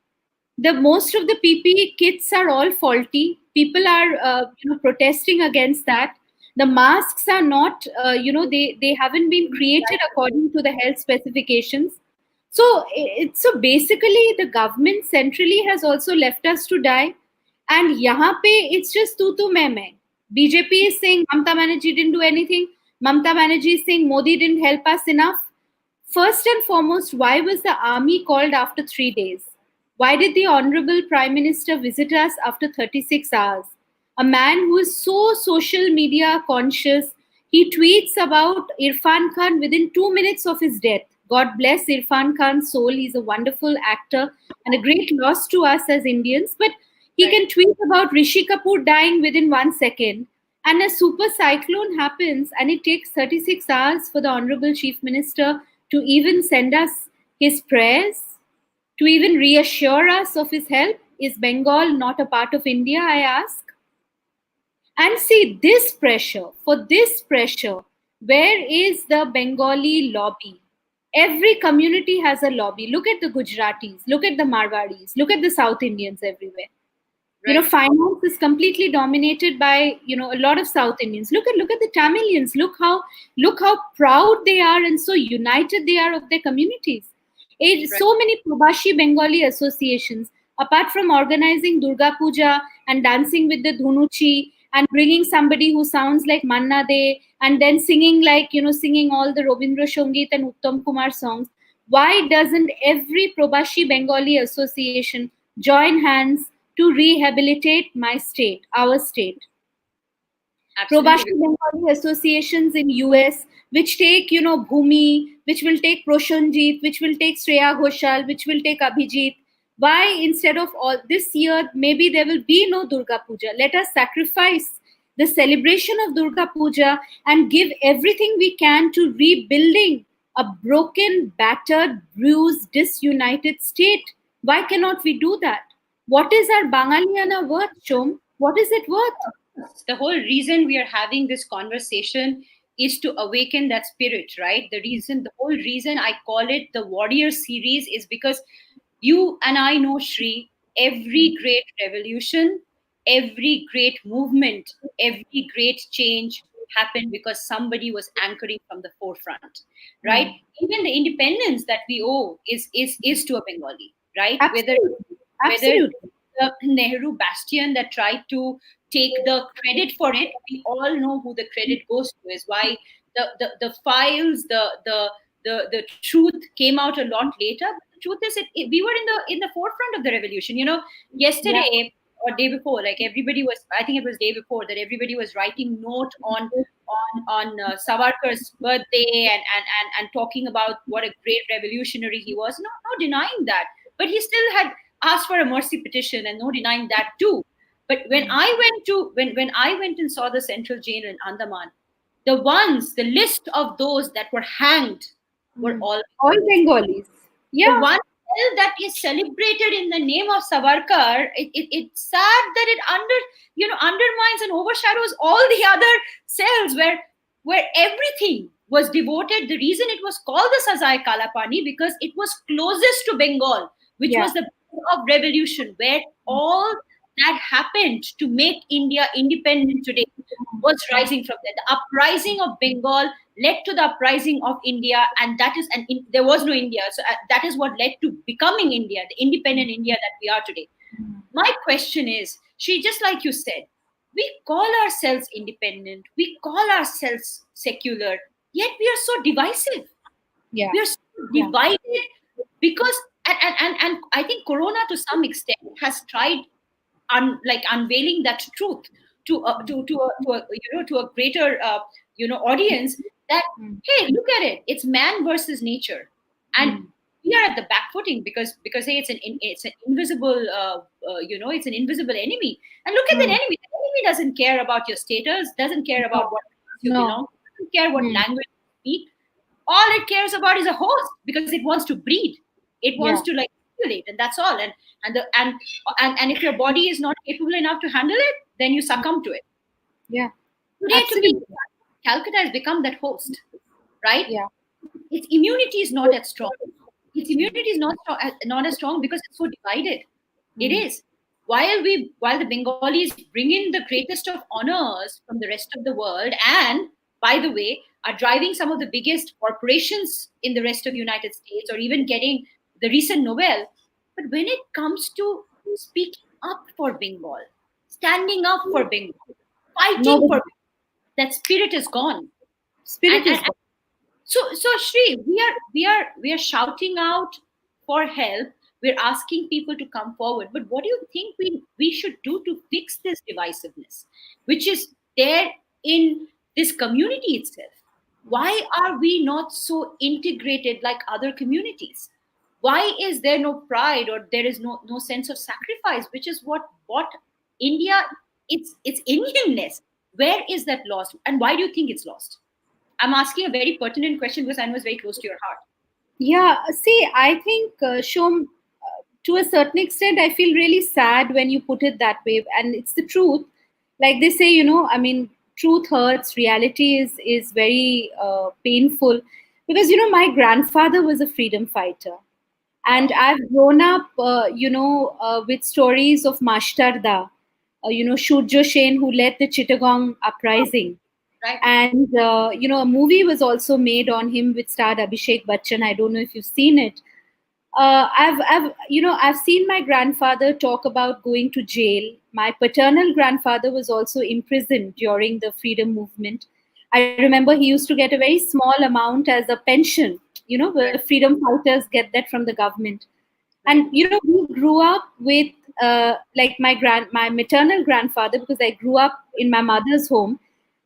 The most of the PPE kits are all faulty. People are protesting against that. The masks are not, they haven't been created according to the health specifications. So basically the government centrally has also left us to die. And yahan pe it's just tu main. BJP is saying Mamata Banerjee didn't do anything. Mamata Banerjee is saying Modi didn't help us enough. First and foremost, why was the army called after 3 days? Why did the Honorable Prime Minister visit us after 36 hours? A man who is so social media conscious, he tweets about Irfan Khan within 2 minutes of his death. God bless Irfan Khan's soul. He's a wonderful actor and a great loss to us as Indians. But he can tweet about Rishi Kapoor dying within 1 second. And a super cyclone happens, and it takes 36 hours for the Honorable Chief Minister to even send us his prayers, to even reassure us of his help. Is Bengal not a part of India, I ask? And see, for this pressure, where is the Bengali lobby? Every community has a lobby. Look at the Gujaratis, look at the Marwadis, look at the South Indians everywhere. Finance is completely dominated by, a lot of South Indians. Look at the Tamilians. Look how proud they are and so united they are of their communities. So many Prabashi Bengali associations, apart from organizing Durga Puja and dancing with the Dhunuchi and bringing somebody who sounds like Manna De and then singing singing all the Robindra Sangeet and Uttam Kumar songs. Why doesn't every Prabashi Bengali association join hands to rehabilitate my state, our state? Prabashi Bengali associations in US, which take, Bhumi, which will take Proshanjit, which will take Shreya Ghoshal, which will take Abhijit. Why instead of all this year, maybe there will be no Durga Puja? Let us sacrifice the celebration of Durga Puja and give everything we can to rebuilding a broken, battered, bruised, disunited state. Why cannot we do that? What is our Bangaliana worth, Shom? What is it worth? The whole reason we are having this conversation is to awaken that spirit, right? The whole reason I call it the warrior series is because you and I know, Shri, every great revolution, every great movement, every great change happened because somebody was anchoring from the forefront, right? Hmm. Even the independence that we owe is to a Bengali, right? Absolutely. Whether Absolutely. the Nehru bastion that tried to take the credit for it, we all know who the credit goes to. Is why the files, the truth came out a lot later. But the truth is, we were in the forefront of the revolution. Yeah. Yesterday or day before, like everybody was, I think it was day before, that everybody was writing note on Savarkar's birthday, and talking about what a great revolutionary he was. No denying that, but he still had asked for a mercy petition, and no denying that too. But when I went and saw the central jail in Andaman, the list of those that were hanged were Hmm. all All Bengalis. Bengalis. The Yeah. one cell that is celebrated in the name of Savarkar, it's sad that it undermines and overshadows all the other cells where everything was devoted. The reason it was called the Sazai Kalapani because it was closest to Bengal, which Yeah. was the of revolution, where all that happened to make India independent today was rising from there. The uprising of Bengal led to the uprising of India, and there was no India, so that is what led to becoming India, the independent India that we are today. My question is, she just like you said, we call ourselves independent, we call ourselves secular, yet we are so divisive. Yeah. We are so Yeah. divided because and I think Corona to some extent has tried like unveiling that truth to a greater audience, that Mm. hey, look at it, it's man versus nature, and Mm. we are at the back footing because hey, it's an invisible it's an invisible enemy. And look at the Mm. enemy. The enemy doesn't care about your status, doesn't care No. about what class you No. belong, doesn't care what Mm. language you speak. All it cares about is a host, because it wants to breed, it wants Yeah. to like populate, and that's all. And the and if your body is not capable enough to handle it, then you succumb to it. Yeah. Today, to me, Absolutely. Calcutta has become that host, right? Yeah. Its immunity is not as strong. Its immunity is not as strong because it's so divided. It Mm. is. While the Bengalis bring in the greatest of honors from the rest of the world, and by the way, are driving some of the biggest corporations in the rest of the United States, or even getting the recent Nobel. But when it comes to speaking up for Bengal, standing up for Bengal, fighting for Nobody. that spirit is gone. And, Spirit and is gone. so Shri, we are shouting out for help. We're asking people to come forward. But what do you think we should do to fix this divisiveness, which is there in this community itself? Why are we not so integrated like other communities? Why is there no pride, or there is no sense of sacrifice, which is what India, it's Indianness. Where is that lost? And why do you think it's lost? I'm asking a very pertinent question because I know it's very close to your heart. Yeah. See, I think, Shom, to a certain extent, I feel really sad when you put it that way. And it's the truth. Like they say, I mean, truth hurts, reality is very painful. Because, my grandfather was a freedom fighter. And Wow. I've grown up, with stories of Mashtarda, Shurjo Sen, who led the Chittagong uprising. Right. And a movie was also made on him with starred Abhishek Bachchan. I don't know if you've seen it. I've seen my grandfather talk about going to jail. My paternal grandfather was also imprisoned during the freedom movement. I remember he used to get a very small amount as a pension. Where Right. freedom fighters get that from the government. Right. And we grew up with like my maternal grandfather, because I grew up in my mother's home.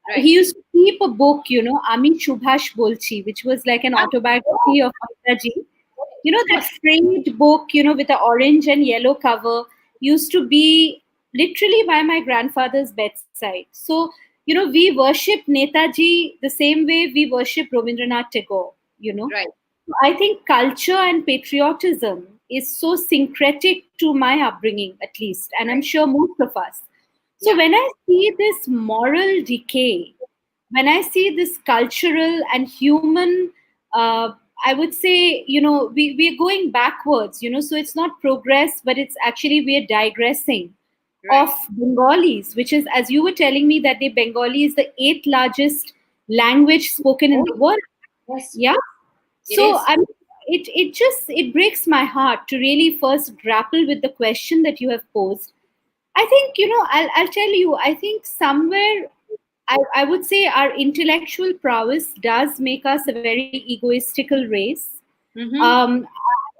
Right. He used to keep a book, Ami Shubhash Bolchi, which was like an Ah, autobiography of Netaji. of That course. framed book, with the orange and yellow cover, used to be literally by my grandfather's bedside. So we worship Netaji the same way we worship Rabindranath Tagore. you know. Right. I think culture and patriotism is so syncretic to my upbringing, at least, and I'm Right. sure most of us. So Yeah. when I see this moral decay, when I see this cultural and human, I would say, we're going backwards, so it's not progress, but it's actually we're digressing of Right. Bengalis, which is, as you were telling me, that the Bengali is the eighth largest language spoken in Oh, the world. yes, Yeah. it So is. I mean, it breaks my heart to really first grapple with the question that you have posed. I think, I'll tell you, I think somewhere I would say our intellectual prowess does make us a very egoistical race. Mm-hmm. Um,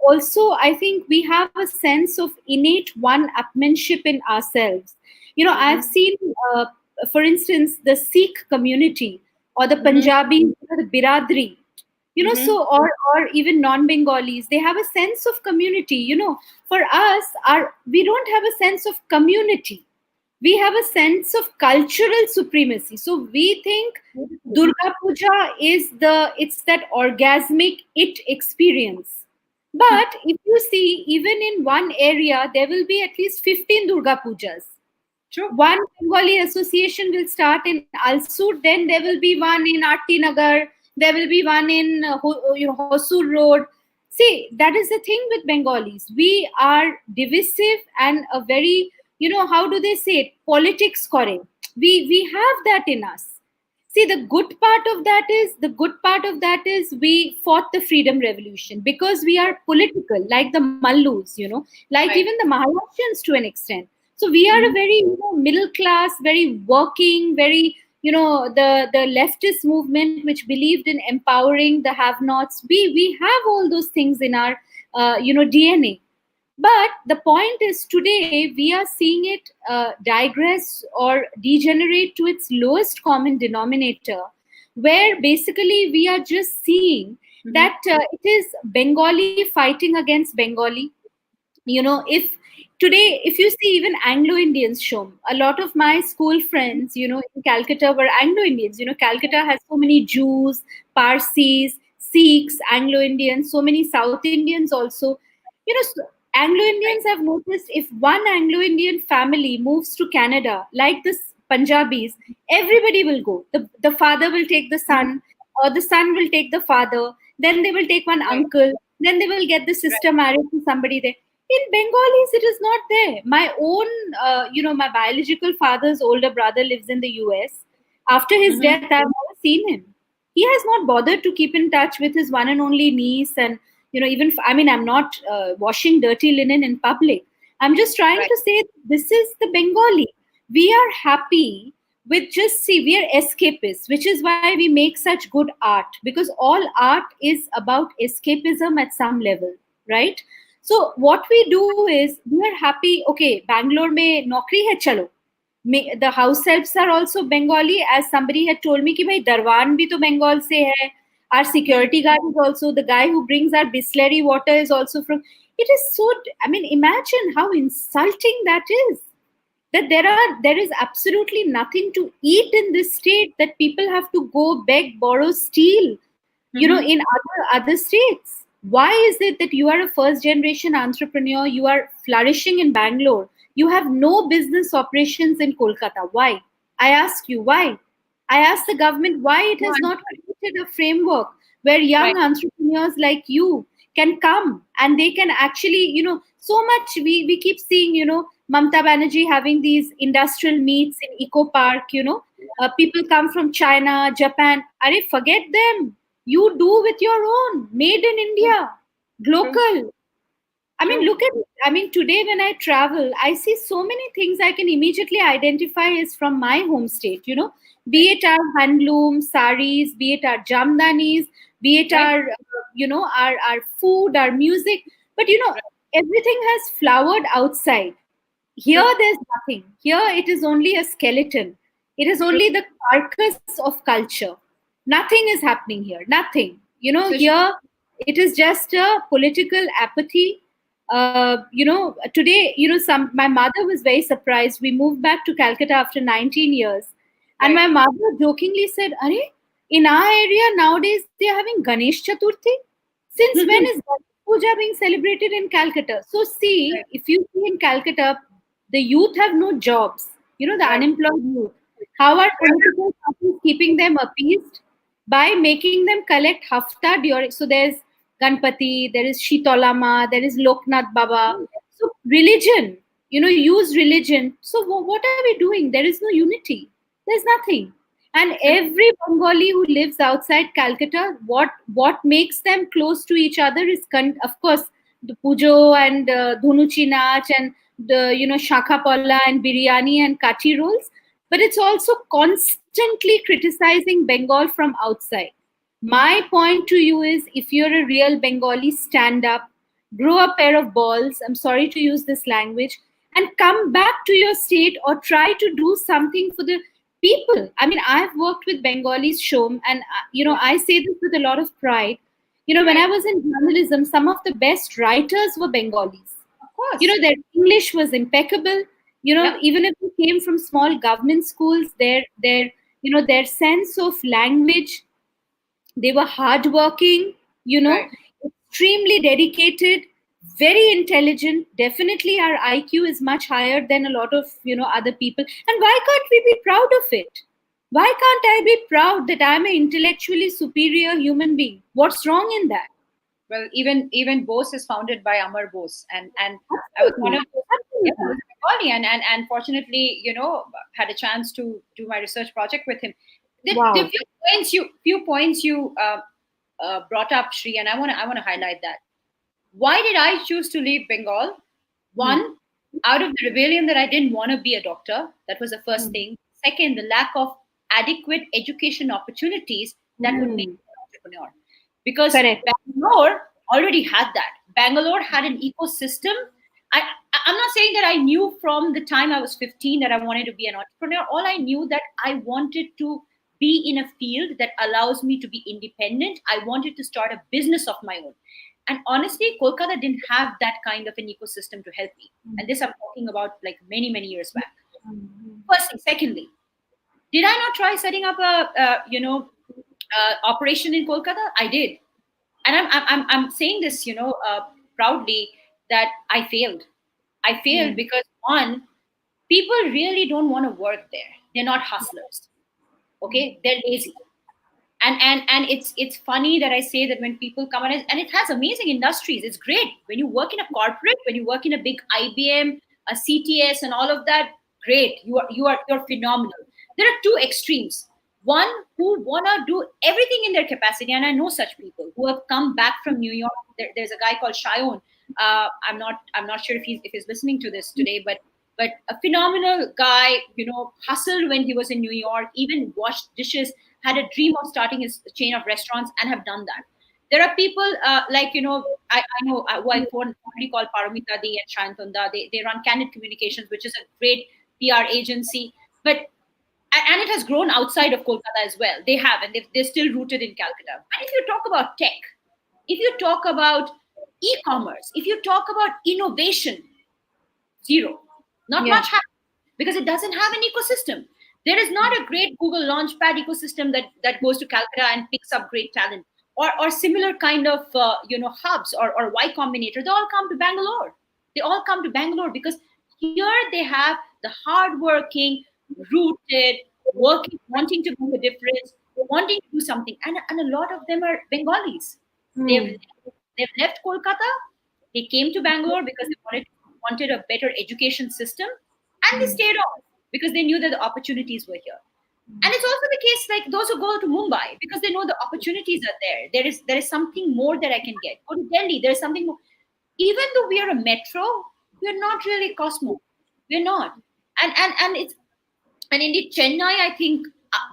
Also, I think we have a sense of innate one-upmanship in ourselves. I've Mm-hmm. seen, for instance, the Sikh community or the Mm-hmm. Punjabi, the Biradri, Mm-hmm. or even non-Bengalis, they have a sense of community. For us, our we don't have a sense of community, we have a sense of cultural supremacy. So we think Durga Puja is it's that orgasmic it experience. But if you see, even in one area, there will be at least 15 Durga Pujas. True. One Bengali association will start in Alsur, then there will be one in Arti Nagar, there will be one in Hosur Road. See, that is the thing with Bengalis. We are divisive and a very, how do they say it? Politics scoring. We have that in us. See, the good part of that is we fought the freedom revolution because we are political, like the Mallus, like even Right. the Maharashtrians to an extent. So we are a Mm-hmm. very, middle class, very working, very, the leftist movement which believed in empowering the have-nots. We have all those things in our DNA. But the point is, today we are seeing it digress or degenerate to its lowest common denominator, where basically we are just seeing Mm-hmm. that it is Bengali fighting against Bengali. If today, if you see even Anglo-Indians show, a lot of my school friends, in Calcutta were Anglo-Indians. Calcutta has so many Jews, Parsis, Sikhs, Anglo-Indians, so many South Indians also. Anglo-Indians Right. have noticed, if one Anglo-Indian family moves to Canada, like this Punjabis, everybody will go. The father will take the Mm-hmm. son, or the son will take the father, then they will take one Right. uncle, then they will get the sister Right. married to somebody there. In Bengalis, it is not there. My own, my biological father's older brother lives in the US. After his Mm-hmm. death, I've never seen him. He has not bothered to keep in touch with his one and only niece. And, I mean, I'm not washing dirty linen in public. I'm just trying Right. to say this is the Bengali. We are happy with just, see, we are escapists, which is why we make such good art, because all art is about escapism at some level, right? So what we do is we are happy. Okay, Bangalore में नौकरी है, चलो. The house helps are also Bengali, as somebody had told me कि भाई दरवान भी तो Bengal से है. Our Mm-hmm. security guard is also the guy who brings our Bisleri water is also from. It is so. I mean, imagine how insulting that is. That there is absolutely nothing to eat in this state. That people have to go beg, borrow, steal, Mm-hmm. in other states. Why is it that you are a first generation entrepreneur, you are flourishing in Bangalore, you have no business operations in Kolkata? Why? I ask you, why? I ask the government why it No has not answer. created a framework where young Right. entrepreneurs like you can come and they can actually, so much we keep seeing, Mamta Banerjee having these industrial meets in Eco Park, people come from China, Japan. Are forget them. You do with your own, made in True. India, True. local. I mean, True. look at it. I mean, today when I travel, I see so many things I can immediately identify is from my home state, be Right. it our handloom, saris, be it our jamdanis, be it Right. our, our food, our music. But, Right. everything has flowered outside. Here, True. there's nothing. Here, it is only a skeleton. It is True. only the carcass of culture. Nothing is happening here. Nothing. So, Here, it is just a political apathy. Today, my mother was very surprised. We moved back to Calcutta after 19 years. And right. my mother jokingly said, Are, In our area nowadays, they are having Ganesh Chaturthi. Since when is Ganesh Puja being celebrated in Calcutta? So see, Right. if you see in Calcutta, the youth have no jobs. You know, the Right. unemployed youth. How are political parties keeping them appeased? By making them collect hafta during. So there's Ganpati, there is Shitolama, there is Loknath Baba. So religion, use religion. So what are we doing? There is no unity. There's nothing. And every Bengali who lives outside Calcutta, what makes them close to each other is, of course, the pujo and dhunuchi nach and the shakha palla and biryani and kathi rolls. But it's also constantly criticizing Bengal from outside. My point to you is, if you're a real Bengali, stand up, grow a pair of balls. I'm sorry to use this language, and come back to your state or try to do something for the people. I mean, I've worked with Bengalis, Shom, and I say this with a lot of pride. When I Right. was in journalism, some of the best writers were Bengalis. Of course. Their English was impeccable. Yep. Even if they came from small government schools, their sense of language, they were hardworking, Right. extremely dedicated, very intelligent. Definitely, our IQ is much higher than a lot of other people. And why can't we be proud of it? Why can't I be proud that I'm an intellectually superior human being? What's wrong in that? Well, even Bose is founded by Amar Bose, and I was one Absolutely, of those. Yeah, I was absolutely. Bengali, and fortunately, had a chance to do my research project with him. The Wow. few points you brought up, Shri, and I want to highlight that. Why did I choose to leave Bengal? Hmm. One, out of the rebellion that I didn't want to be a doctor. That was the first Hmm. thing. Second, the lack of adequate education opportunities that would make Hmm. me an entrepreneur. Because Correct. Bangalore already had that. Bangalore had an ecosystem. I'm not saying that I knew from the time I was 15 that I wanted to be an entrepreneur. All I knew that I wanted to be in a field that allows me to be independent. I wanted to start a business of my own. And honestly, Kolkata didn't have that kind of an ecosystem to help me. And this I'm talking about like many, many years back. Hmm. First thing. Secondly, did I not try setting up a operation in Kolkata? I did. And I'm saying this, proudly, that I failed. I failed Hmm. because one, people really don't want to work there. They're not hustlers. Okay, they're lazy. And it's funny that I say that when people come and it has amazing industries. It's great when you work in a corporate, when you work in a big IBM, a CTS, and all of that. Great, you're phenomenal. There are two extremes. One who wanna do everything in their capacity, and I know such people who have come back from New York. There's a guy called Shayon. I'm not sure if he's listening to this today, but a phenomenal guy, hustled when he was in New York, even washed dishes, had a dream of starting his chain of restaurants, and have done that. There are people like, I know who I formerly called Paramita Di and Shantunda. They run Candid Communications, which is a great PR agency, but and it has grown outside of Kolkata as well. They have, and they're still rooted in Calcutta. But if you talk about tech, if you talk about e-commerce, if you talk about innovation, zero. Not Yeah. much happens because it doesn't have an ecosystem. There is not a great Google Launchpad ecosystem that goes to Calcutta and picks up great talent, or similar kind of hubs or Y Combinator. They all come to Bangalore. They all come to Bangalore because here they have the hardworking, rooted, working, wanting to make a difference, wanting to do something, and a lot of them are Bengalis. They've Hmm. they've left Kolkata. They came to Bangalore because they wanted a better education system, and they Hmm. stayed on because they knew that the opportunities were here. And it's also the case like those who go to Mumbai because they know the opportunities are there. There is something more that I can get. Go to Delhi, there is something more. Even though we are a metro, we're not really Cosmo. We're not. And it's and indeed, Chennai, I think,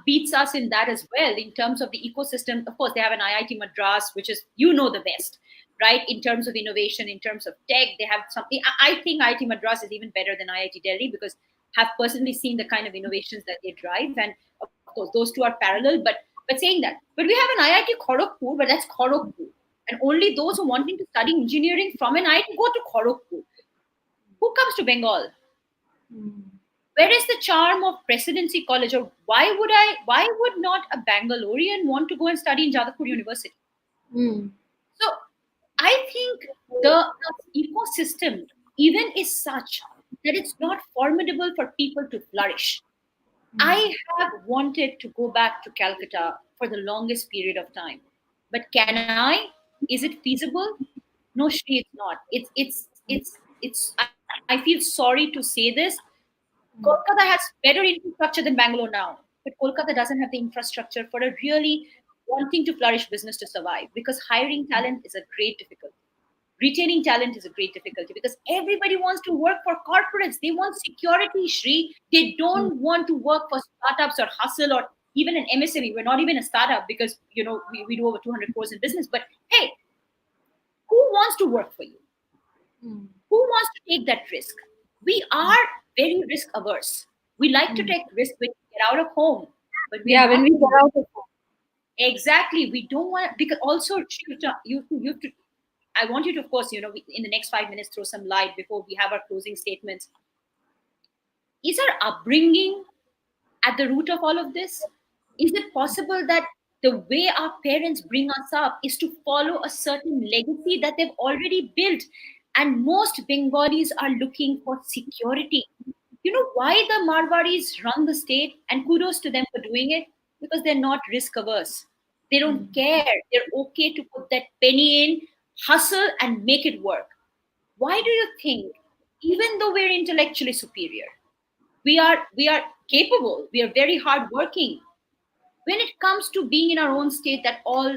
beats us in that as well in terms of the ecosystem. Of course, they have an IIT Madras, which is, the best, right? In terms of innovation, in terms of tech, they have something. I think IIT Madras is even better than IIT Delhi because have personally seen the kind of innovations that they drive. And of course, those two are parallel. But saying that, but we have an IIT Kharagpur, but that's Kharagpur. And only those who wanting to study engineering from an IIT go to Kharagpur. Who comes to Bengal? Hmm. Where is the charm of Presidency College? Or why would not a Bangalorean want to go and study in Jadavpur University? Mm. So I think the ecosystem even is such that it's not formidable for people to flourish. I have wanted to go back to Calcutta for the longest period of time. But can I? Is it feasible? No, Shri, it's not. It's I feel sorry to say this. Kolkata has better infrastructure than Bangalore now. But Kolkata doesn't have the infrastructure for a really wanting to flourish business to survive, because hiring talent is a great difficulty. Retaining talent is a great difficulty because everybody wants to work for corporates. They want security, Shri. They don't want to work for startups or hustle or even an MSME. We're not even a startup because we do over 200 crores in business. But hey, who wants to work for you? Mm. Who wants to take that risk? We are very risk averse. We like to take risk when we get out of home, but we're Yeah, when not we get out of home. exactly. We don't want, because also you have to. I want you to, of course, in the next 5 minutes, throw some light before we have our closing statements. Is our upbringing at the root of all of this? Is it possible that the way our parents bring us up is to follow a certain legacy that they've already built? And most Bengalis are looking for security. You know why the Marwaris run the state? And kudos to them for doing it, because they're not risk averse. They don't care. They're okay to put that penny in, hustle, and make it work. Why do you think, even though we're intellectually superior, we are capable, we are very hardworking, when it comes to being in our own state, that all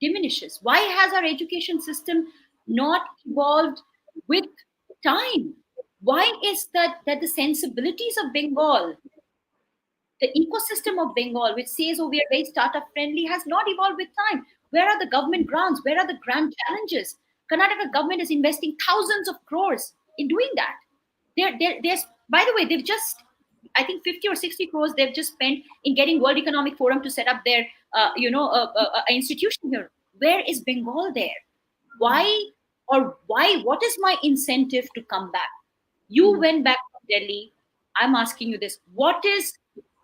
diminishes? Why has our education system not evolved with time? Why is that the sensibilities of Bengal, the ecosystem of Bengal, which says, oh, we are very startup friendly, has not evolved with time? Where are the government grants? Where are the grant challenges? Karnataka government is investing thousands of crores in doing that. There's, by the way, they've just, I think 50 or 60 crores they've just spent in getting World Economic Forum to set up their, institution here. Where is Bengal there? Why, or why? What is my incentive to come back? You went back from Delhi. I'm asking you this: what is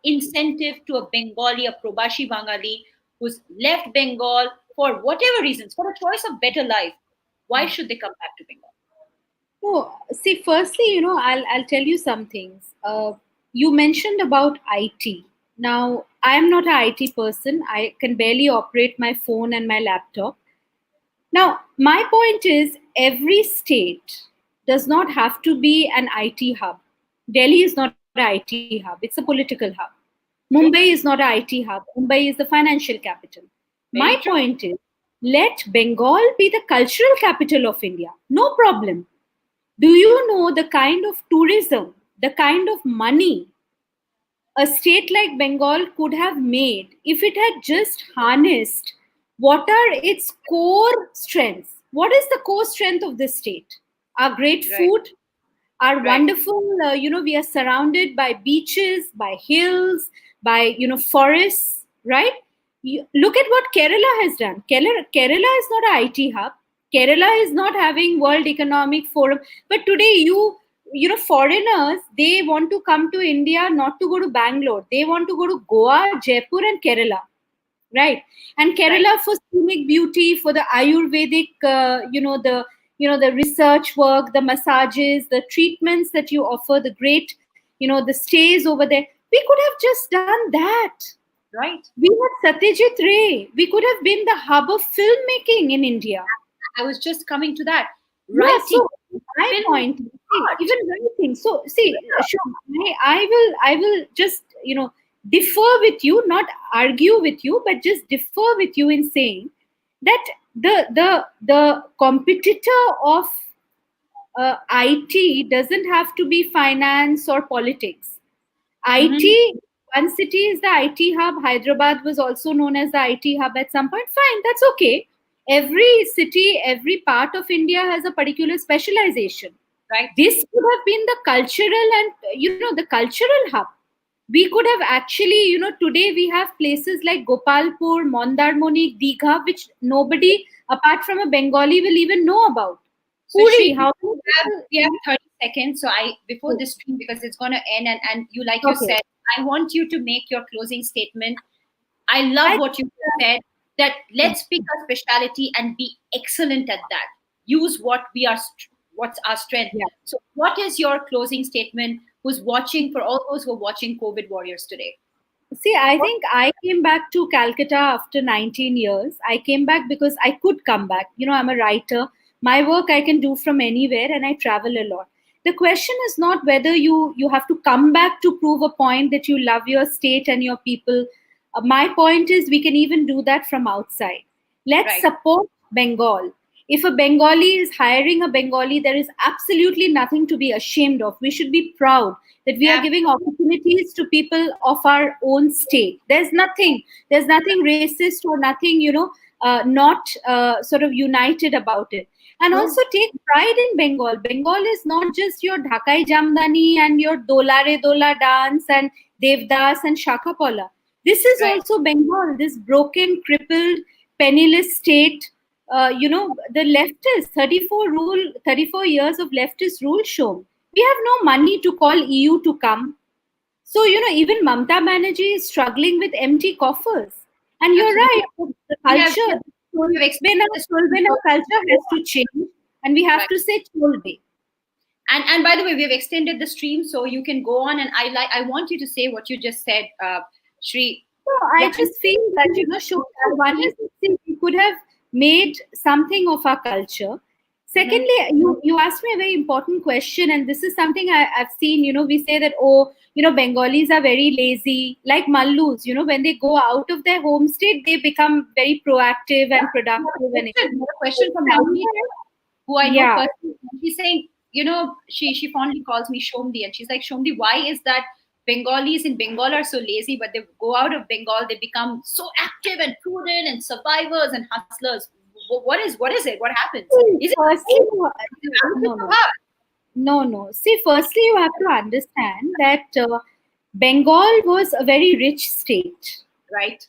incentive to a Bengali, a Probashi Bengali who's left Bengal for whatever reasons, for a choice of better life? Why should they come back to Bengal? No, see, firstly, I'll tell you some things. You mentioned about IT. Now, I am not an IT person. I can barely operate my phone and my laptop. Now, my point is every state does not have to be an IT hub. Delhi is not an IT hub, it's a political hub. Mumbai True, is not an IT hub. Mumbai is the financial capital. My very true. point is let Bengal be the cultural capital of India. No problem. Do you know the kind of tourism, the kind of money a state like Bengal could have made if it had just harnessed what are its core strengths? What is the core strength of this state? Our great Right, food, our right, wonderful, we are surrounded by beaches, by hills, by, forests, right? Look at what Kerala has done. Kerala is not an IT hub. Kerala is not having World Economic Forum. But today, foreigners, they want to come to India not to go to Bangalore. They want to go to Goa, Jaipur, and Kerala, right? And right. Kerala for scenic beauty, for the Ayurvedic, the research work, the massages, the treatments that you offer, the great, the stays over there. We could have just done that. Right. We had Satyajit Ray. We could have been the hub of filmmaking in India. I was just coming to that. Yeah, Writing, so my film, point, see, art. even writing. So see, Shubh, I will just differ with you, not argue with you, but just differ with you in saying that the competitor of IT doesn't have to be finance or politics. Mhm. IT, one city is the IT hub. Hyderabad was also known as the IT hub at some point. Fine, that's okay. Every city, every part of India has a particular specialization. Right. This could have been the cultural and the cultural hub. We could have actually, today we have places like Gopalpur, Mondarmoni, Digha, which nobody apart from a Bengali will even know about. So Puri, Shri, how many have people? we have 30 second. So before this stream, because it's going to end, and you, like you Okay. said, I want you to make your closing statement. I love I what you said, that let's pick our specialty and be excellent at that. Use what's our strength. yeah. So, what is your closing statement? Who's watching, for all those who are watching COVID Warriors today? See, I What? think I came back to Calcutta after 19 years. I came back because I could come back. I'm a writer. My work I can do from anywhere and I travel a lot. The question is not whether you have to come back to prove a point that you love your state and your people. My point is we can even do that from outside. Let's Right. support Bengal. If a Bengali is hiring a Bengali, there is absolutely nothing to be ashamed of. We should be proud that we are Yeah. giving opportunities to people of our own state. There's nothing racist or nothing, not sort of united about it. And True. also take pride in Bengal. Bengal is not just your Dhakai Jamdani and your Dolare Dola dance and Devdas and Shakapola. This is Right. also Bengal, this broken, crippled, penniless state. The leftists, 34 years of leftist rule shown. We have no money to call EU to come. So, even Mamta Banerjee is struggling with empty coffers. And you're right, Absolutely. the We have culture, we have extended this. Sulbena culture has to change. And we have Right. to say Cholbe. And by the way, we have extended the stream, so you can go on. And I want you to say what you just said, Shri. So Yeah. I just feel that, one is, see, we could have made something of our culture. Mhm. Secondly, you asked me a very important question, and this is something I've seen. We say that, oh, Bengalis are very lazy, like Mallus. When they go out of their home state, they become very proactive and productive. And We have a question from Navneet, who I know yeah, personally. She's saying, she fondly calls me Shomdi, and she's like, Shomdi, why is that Bengalis in Bengal are so lazy, but they go out of Bengal, they become so active and prudent and survivors and hustlers? What is it? What happens? Is it firstly, so no, no. hard? No. See, firstly, you have to understand that Bengal was a very rich state. Right?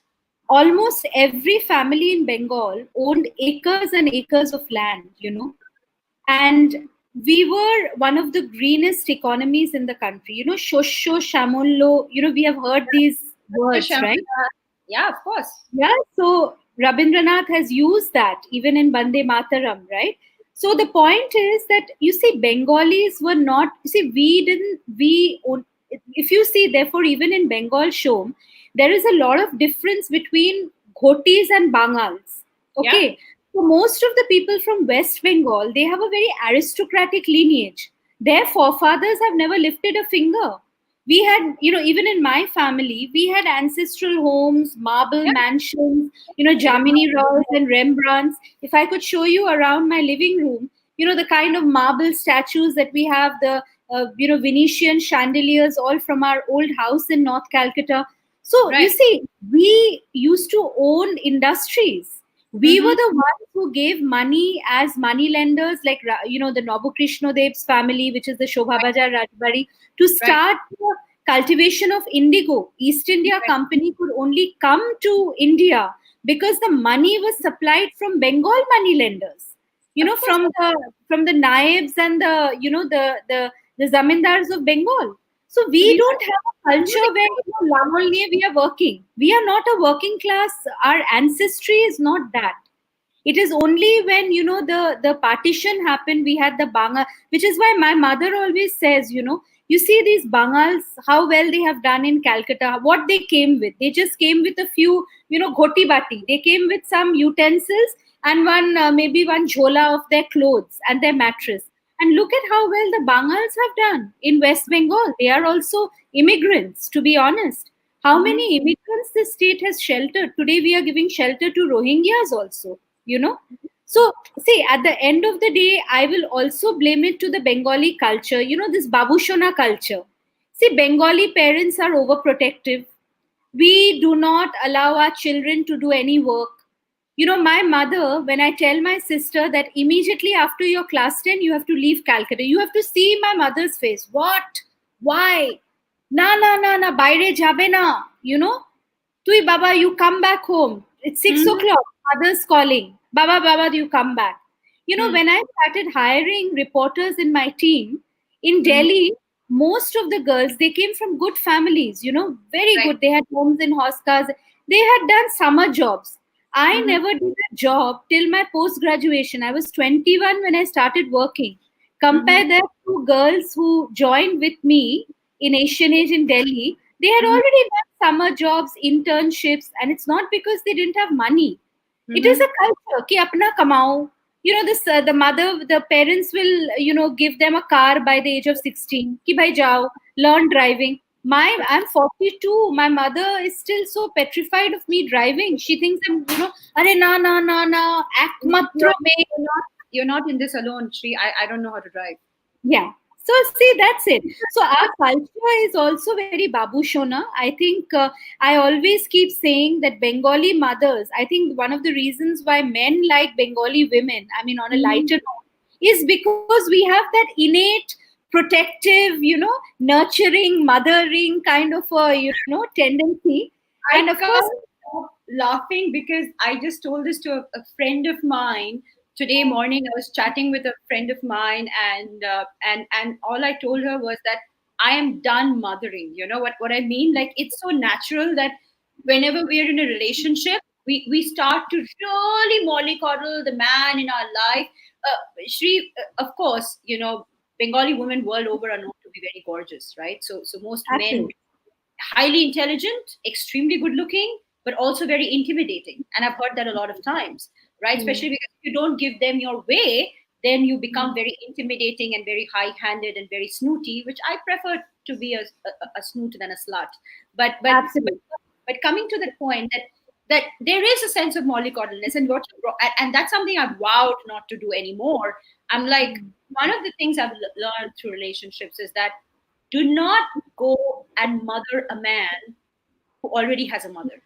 Almost every family in Bengal owned acres and acres of land. And we were one of the greenest economies in the country. Shosho, Shamollo, we have heard these words, right? Yeah, of course. Yeah, so Rabindranath has used that even in Bande Mataram, right? So the point is that you see, Bengalis were not. You see, we didn't. If you see, therefore, even in Bengal Shom, there is a lot of difference between Ghotis and Bangals. Yeah. Okay, so most of the people from West Bengal, they have a very aristocratic lineage. Their forefathers have never lifted a finger. We had, even in my family, we had ancestral homes, marble Yeah. mansions, Jamini Rolls and Rembrandts. If I could show you around my living room, the kind of marble statues that we have, the, Venetian chandeliers, all from our old house in North Calcutta. So, you Right. see, we used to own industries. We were Mm-hmm. the ones who gave money as money lenders, like, the Nobu Krishnodev's family, which is the Shobha Bajar Rajbari, to Right. start the cultivation of indigo. East India Right. Company could only come to India because the money was supplied from Bengal money lenders. Of course. From the naibs and the the zamindars of Bengal. So So we we don't have a culture where only we are working. We are not a working class. Our ancestry is not that. It is only when the partition happened, we had the Banga, which is why my mother always says, you see these Bangals, how well they have done in Calcutta, what they came with. They just came with a few, ghoti bati. They came with some utensils and one maybe one jhola of their clothes and their mattress. And look at how well the Bangals have done in West Bengal. They are also immigrants, to be honest. How Mhm. many immigrants this state has sheltered? Today we are giving shelter to Rohingyas also, So, see, at the end of the day, I will also blame it to the Bengali culture, this Babushona culture. See, Bengali parents are overprotective. We do not allow our children to do any work. My mother, when I tell my sister that immediately after your class 10, you have to leave Calcutta, you have to see my mother's face. What? Why? Na, baire jabe na, Tui Baba, you come back home. It's 6 o'clock. Mother's calling. Baba, you come back. Hmm. When I started hiring reporters in my team, In Mm-hmm. Delhi, most of the girls, they came from good families, very Right. good. They had homes in hostels. They had done summer jobs. I Mm-hmm. never did a job till my post graduation. I was 21 when I started working. Mm-hmm. Compare that to girls who joined with me in Asian Age in Delhi. They had Mm-hmm. already done summer jobs, internships, and it's not because they didn't have money. It is Mm-hmm. a culture ki apna kamao. This the mother, the parents will give them a car by the age of 16. Ki bhai jao, learn driving. I'm 42. My mother is still so petrified of me driving. She thinks Are na, act mat You're, me. you're not in this alone, Shri. I don't know how to drive. Yeah. So see, that's it. So our culture is also very Babu Shona. I think I always keep saying that Bengali mothers. I think one of the reasons why men like Bengali women, I mean, on a Mm-hmm. lighter note, is because we have that innate, protective, nurturing, mothering kind of a tendency. And of I course, can't stop laughing because I just told this to a friend of mine today morning. I was chatting with a friend of mine, and all I told her was that I am done mothering. You know what I mean? Like, it's so natural that whenever we are in a relationship, we start to really mollycoddle the man in our life. Shri, of course, Bengali women world over are known to be very gorgeous, right? So most men, absolutely. highly intelligent, extremely good looking, but also very intimidating. And I've heard that a lot of times, right? Hmm. Especially because if you don't give them your way, then you become very intimidating and very high handed and very snooty, which I prefer to be a snoot than a slut. But, but, but, Absolutely. but coming to the point that there is a sense of mollycoddleness, and and that's something I've vowed not to do anymore. I'm like, one of the things I've learned through relationships is that do not go and mother a man who already has a mother.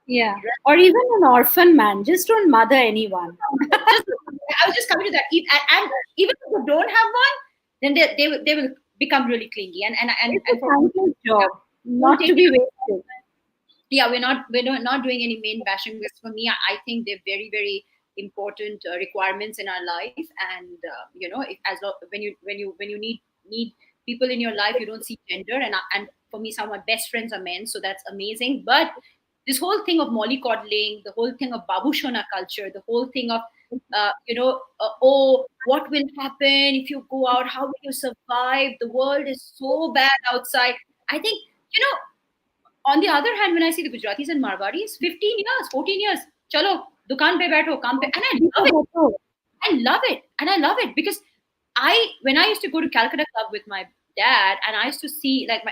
Yeah. Or even an orphan man. Just don't mother anyone. Just I was just coming to that. And even if you don't have one, then they will become really clingy. It's And a for thankless yeah, job, don't not take to it be up. wasted. Yeah, we're not doing any main bashing, because for me, I think they're very very important requirements in our life. And if, when you need people in your life, you don't see gender. And for me, some of my best friends are men, so that's amazing. But this whole thing of mollycoddling, the whole thing of babushona culture, the whole thing of oh, what will happen if you go out, how will you survive, the world is so bad outside. I think, on the other hand, when I see the Gujaratis and Marwaris, 15 years, 14 years, chalo, dukan pe baitho, kam pe, and I love it. I love it. And I love it because when I used to go to Calcutta Club with my dad, and I used to see like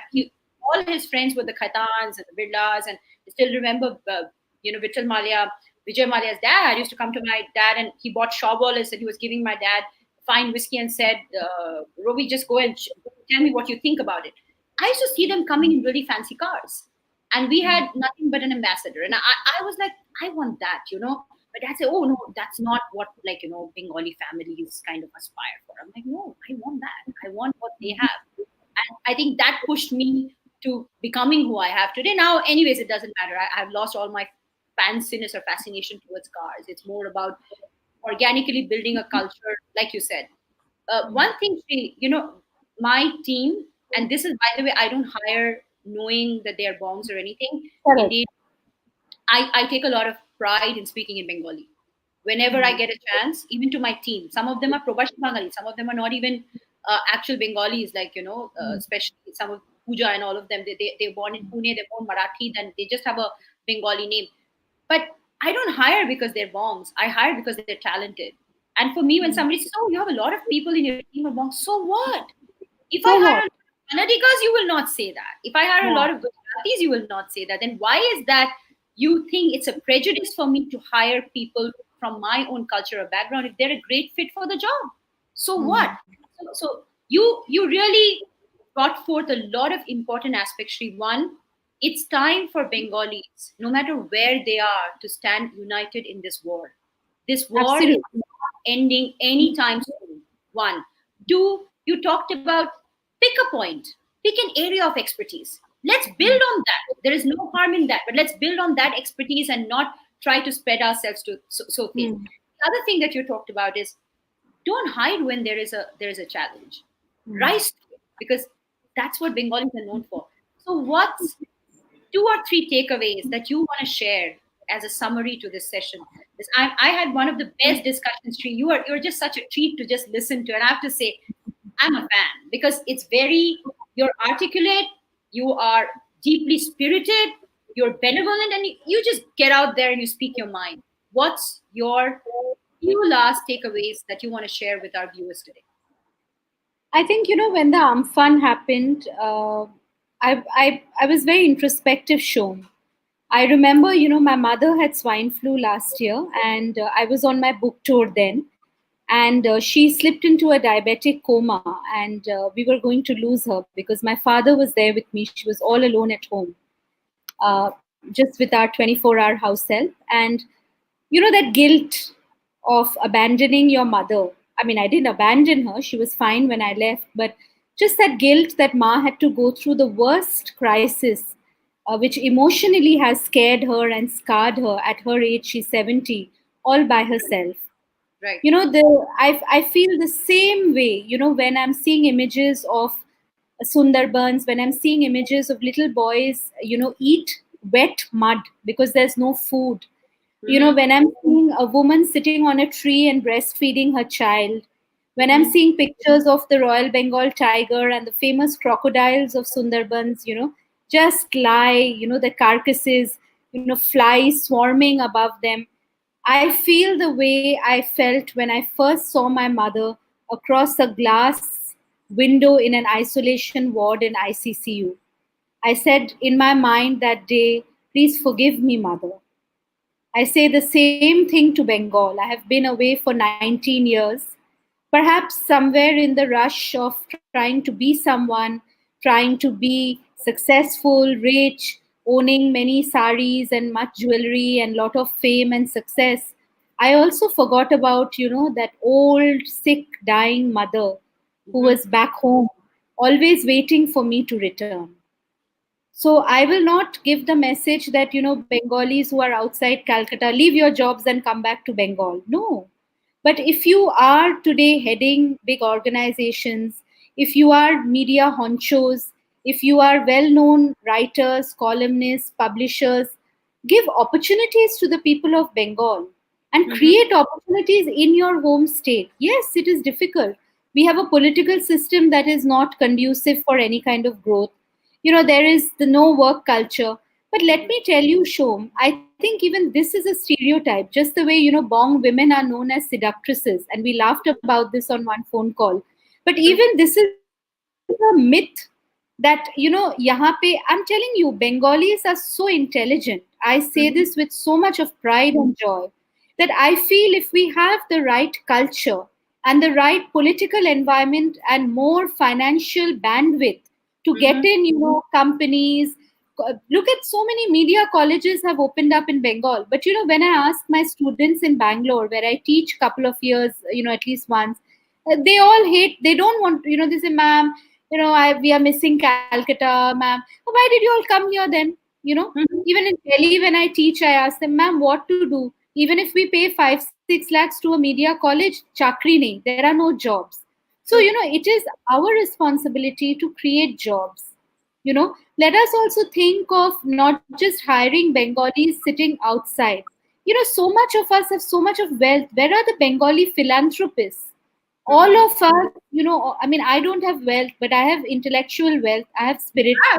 all his friends were the Khaitans and the Birlas, and I still remember, Vittal Malia, Vijay Malia's dad used to come to my dad, and he bought Shawwalis, and he was giving my dad fine whiskey and said, Rovi, just go and tell me what you think about it. I used to see them coming in really fancy cars, and we had nothing but an ambassador. And I was like, I want that. But dad said, oh no, that's not what, like, Bengali families kind of aspire for. I'm like, no, I want that. I want what they have. And I think that pushed me to becoming who I have today. Now, anyways, it doesn't matter. I've lost all my fanciness or fascination towards cars. It's more about organically building a culture, like you said. One thing, my team, and this is, by the way, I don't hire knowing that they are bongs or anything. Correct. Indeed, I take a lot of pride in speaking in Bengali. Whenever I get a chance, even to my team, some of them are Probashi Bengali, some of them are not even actual Bengalis, like, especially some of Pooja and all of them. They're born in Pune, they're born Marathi, then they just have a Bengali name. But I don't hire because they're bongs. I hire because they're talented. And for me, when somebody says, "Oh, you have a lot of people in your team of bongs," so what? If I So hire what? a lot of Kannadigas, you will not say that. If I hire a Yeah. lot of Gujaratis, you will not say that. Then why is that you think it's a prejudice for me to hire people from my own culture or background if they're a great fit for the job? So what? So you really brought forth a lot of important aspects, Shri. One, it's time for Bengalis, no matter where they are, to stand united in this war. This war is Absolutely. not ending anytime soon. One. Two, you talked about pick a point, pick an area of expertise. Let's build on that. There is no harm in that, but let's build on that expertise and not try to spread ourselves so thin. Hmm. The other thing that you talked about is don't hide when there is a challenge. rice to it, because that's what Bengalis are known for. So, what's two or three takeaways that you want to share as a summary to this session? This, I had one of the best discussions. Sri. You're just such a treat to just listen to, and I have to say, I'm a fan because it's very, you're articulate, you are deeply spirited, you're benevolent, and you just get out there and you speak your mind. What's your few last takeaways that you want to share with our viewers today? I think, when the Amphan happened, I was very introspective, Shom. I remember, my mother had swine flu last year, and I was on my book tour then. And she slipped into a diabetic coma, and we were going to lose her because my father was there with me. She was all alone at home, just with our 24-hour house help. And that guilt of abandoning your mother. I mean, I didn't abandon her. She was fine when I left, but just that guilt that Ma had to go through the worst crisis, which emotionally has scared her and scarred her at her age. She's 70, all by herself. Right. I feel the same way, when I'm seeing images of Sundarbans, when I'm seeing images of little boys, eat wet mud because there's no food. Mm-hmm. When I'm seeing a woman sitting on a tree and breastfeeding her child, when I'm Mm-hmm. seeing pictures of the Royal Bengal tiger and the famous crocodiles of Sundarbans, just lie, the carcasses, flies swarming above them. I feel the way I felt when I first saw my mother across a glass window in an isolation ward in ICCU. I said in my mind that day, please forgive me, mother. I say the same thing to Bengal. I have been away for 19 years. Perhaps somewhere in the rush of trying to be someone, trying to be successful, rich, owning many saris and much jewelry and lot of fame and success, I also forgot about, that old, sick, dying mother who Mm-hmm. was back home, always waiting for me to return. So I will not give the message that, Bengalis who are outside Calcutta, leave your jobs and come back to Bengal. No. But if you are today heading big organizations, if you are media honchos, if you are well known writers, columnists, publishers, give opportunities to the people of Bengal and Mm-hmm. create opportunities in your home state. Yes, it is difficult. We have a political system that is not conducive for any kind of growth. There is the no work culture. But let me tell you, Shom, I think even this is a stereotype, just the way, bong women are known as seductresses. And we laughed about this on one phone call. But True. even this is a myth that, yahan pe, I'm telling you, Bengalis are so intelligent. I say this Mm-hmm. with so much of pride and joy that I feel if we have the right culture and the right political environment and more financial bandwidth to get Mm-hmm. in, companies. Look at so many media colleges have opened up in Bengal. But, when I ask my students in Bangalore, where I teach couple of years, at least once, they all hate, they don't want, they say, ma'am, we are missing Calcutta, ma'am. Why did you all come here then? Mm-hmm. Even in Delhi, when I teach, I ask them, ma'am, what to do? Even if we pay 5-6 lakhs to a media college, chakri nahi, there are no jobs. So, True. it is our responsibility to create jobs. Let us also think of not just hiring Bengalis sitting outside. So much of us have so much of wealth. Where are the Bengali philanthropists? All Mm-hmm. of us, I mean, I don't have wealth, but I have intellectual wealth, I have spirit. Ah,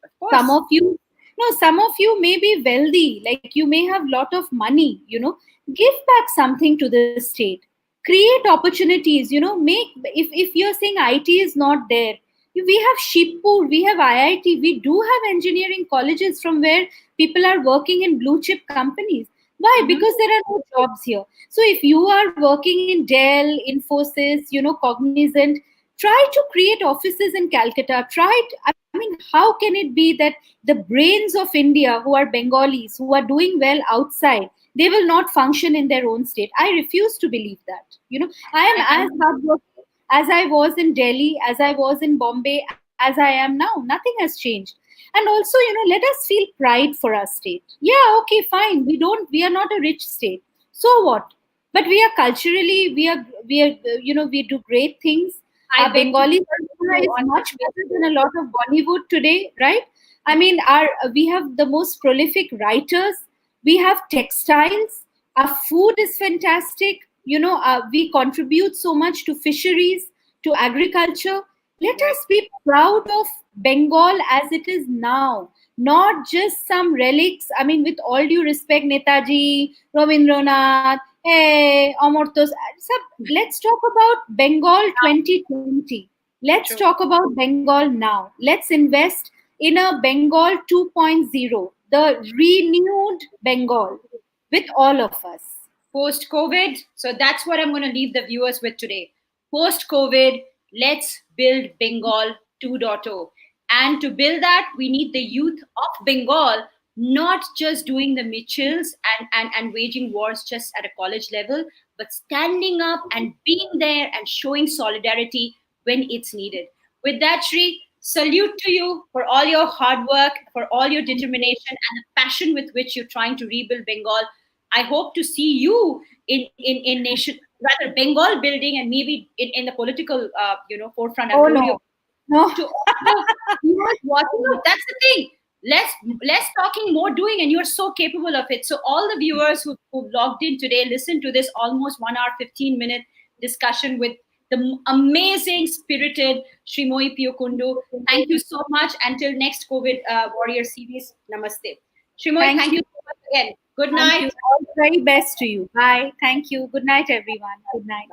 of Some course. of you, no, some of you may be wealthy, like you may have lot of money. Give back something to the state. Create opportunities. Make, if you're saying IT is not there, we have Shibpur, we have IIT, we do have engineering colleges from where people are working in blue chip companies. Why? Mm-hmm. Because there are no jobs here. So if you are working in Dell, Infosys, Cognizant, try to create offices in Calcutta. I mean, how can it be that the brains of India, who are Bengalis, who are doing well outside, they will not function in their own state? I refuse to believe that. I am as And hardworking as I was in Delhi, as I was in Bombay, as I am now. Nothing has changed. And also, let us feel pride for our state. Yeah, okay, fine. We are not a rich state. So what? But we are culturally, we do great things. I Our beg to Bengali differ with cinema you is on much this better basis. than a lot of Bollywood today, right? I mean, our we have the most prolific writers. We have textiles. Our food is fantastic. We contribute so much to fisheries, to agriculture. Let Right. us be proud of Bengal as it is now, not just some relics. I mean, with all due respect, Netaji, Rabindranath, hey, Amartya. Let's talk about Bengal 2020. Let's True. talk about Bengal now. Let's invest in a Bengal 2.0, the renewed Bengal with all of us. Post COVID. So that's what I'm going to leave the viewers with today. Post COVID, let's build Bengal 2.0. And to build that, we need the youth of Bengal not just doing the Mitchells and waging wars just at a college level, but standing up and being there and showing solidarity when it's needed. With that, Shri, salute to you for all your hard work, for all your determination and the passion with which you're trying to rebuild Bengal. I hope to see you in nation rather Bengal building and maybe in the political forefront. I'm Oh really no, no. to all the viewers watching. That's the thing. Less talking, more doing, and you're so capable of it. So all the viewers who logged in today, listen to this almost 1 hour 15-minute discussion with the amazing spirited Sreemoyee Piyu Kundu. Thank you so much. Until next COVID Warrior series. Namaste. Sreemoyee, Thank thank you you. so much again. Good Thank night. you. All the very best to you. Bye. Thank you. Good night, everyone. Good night.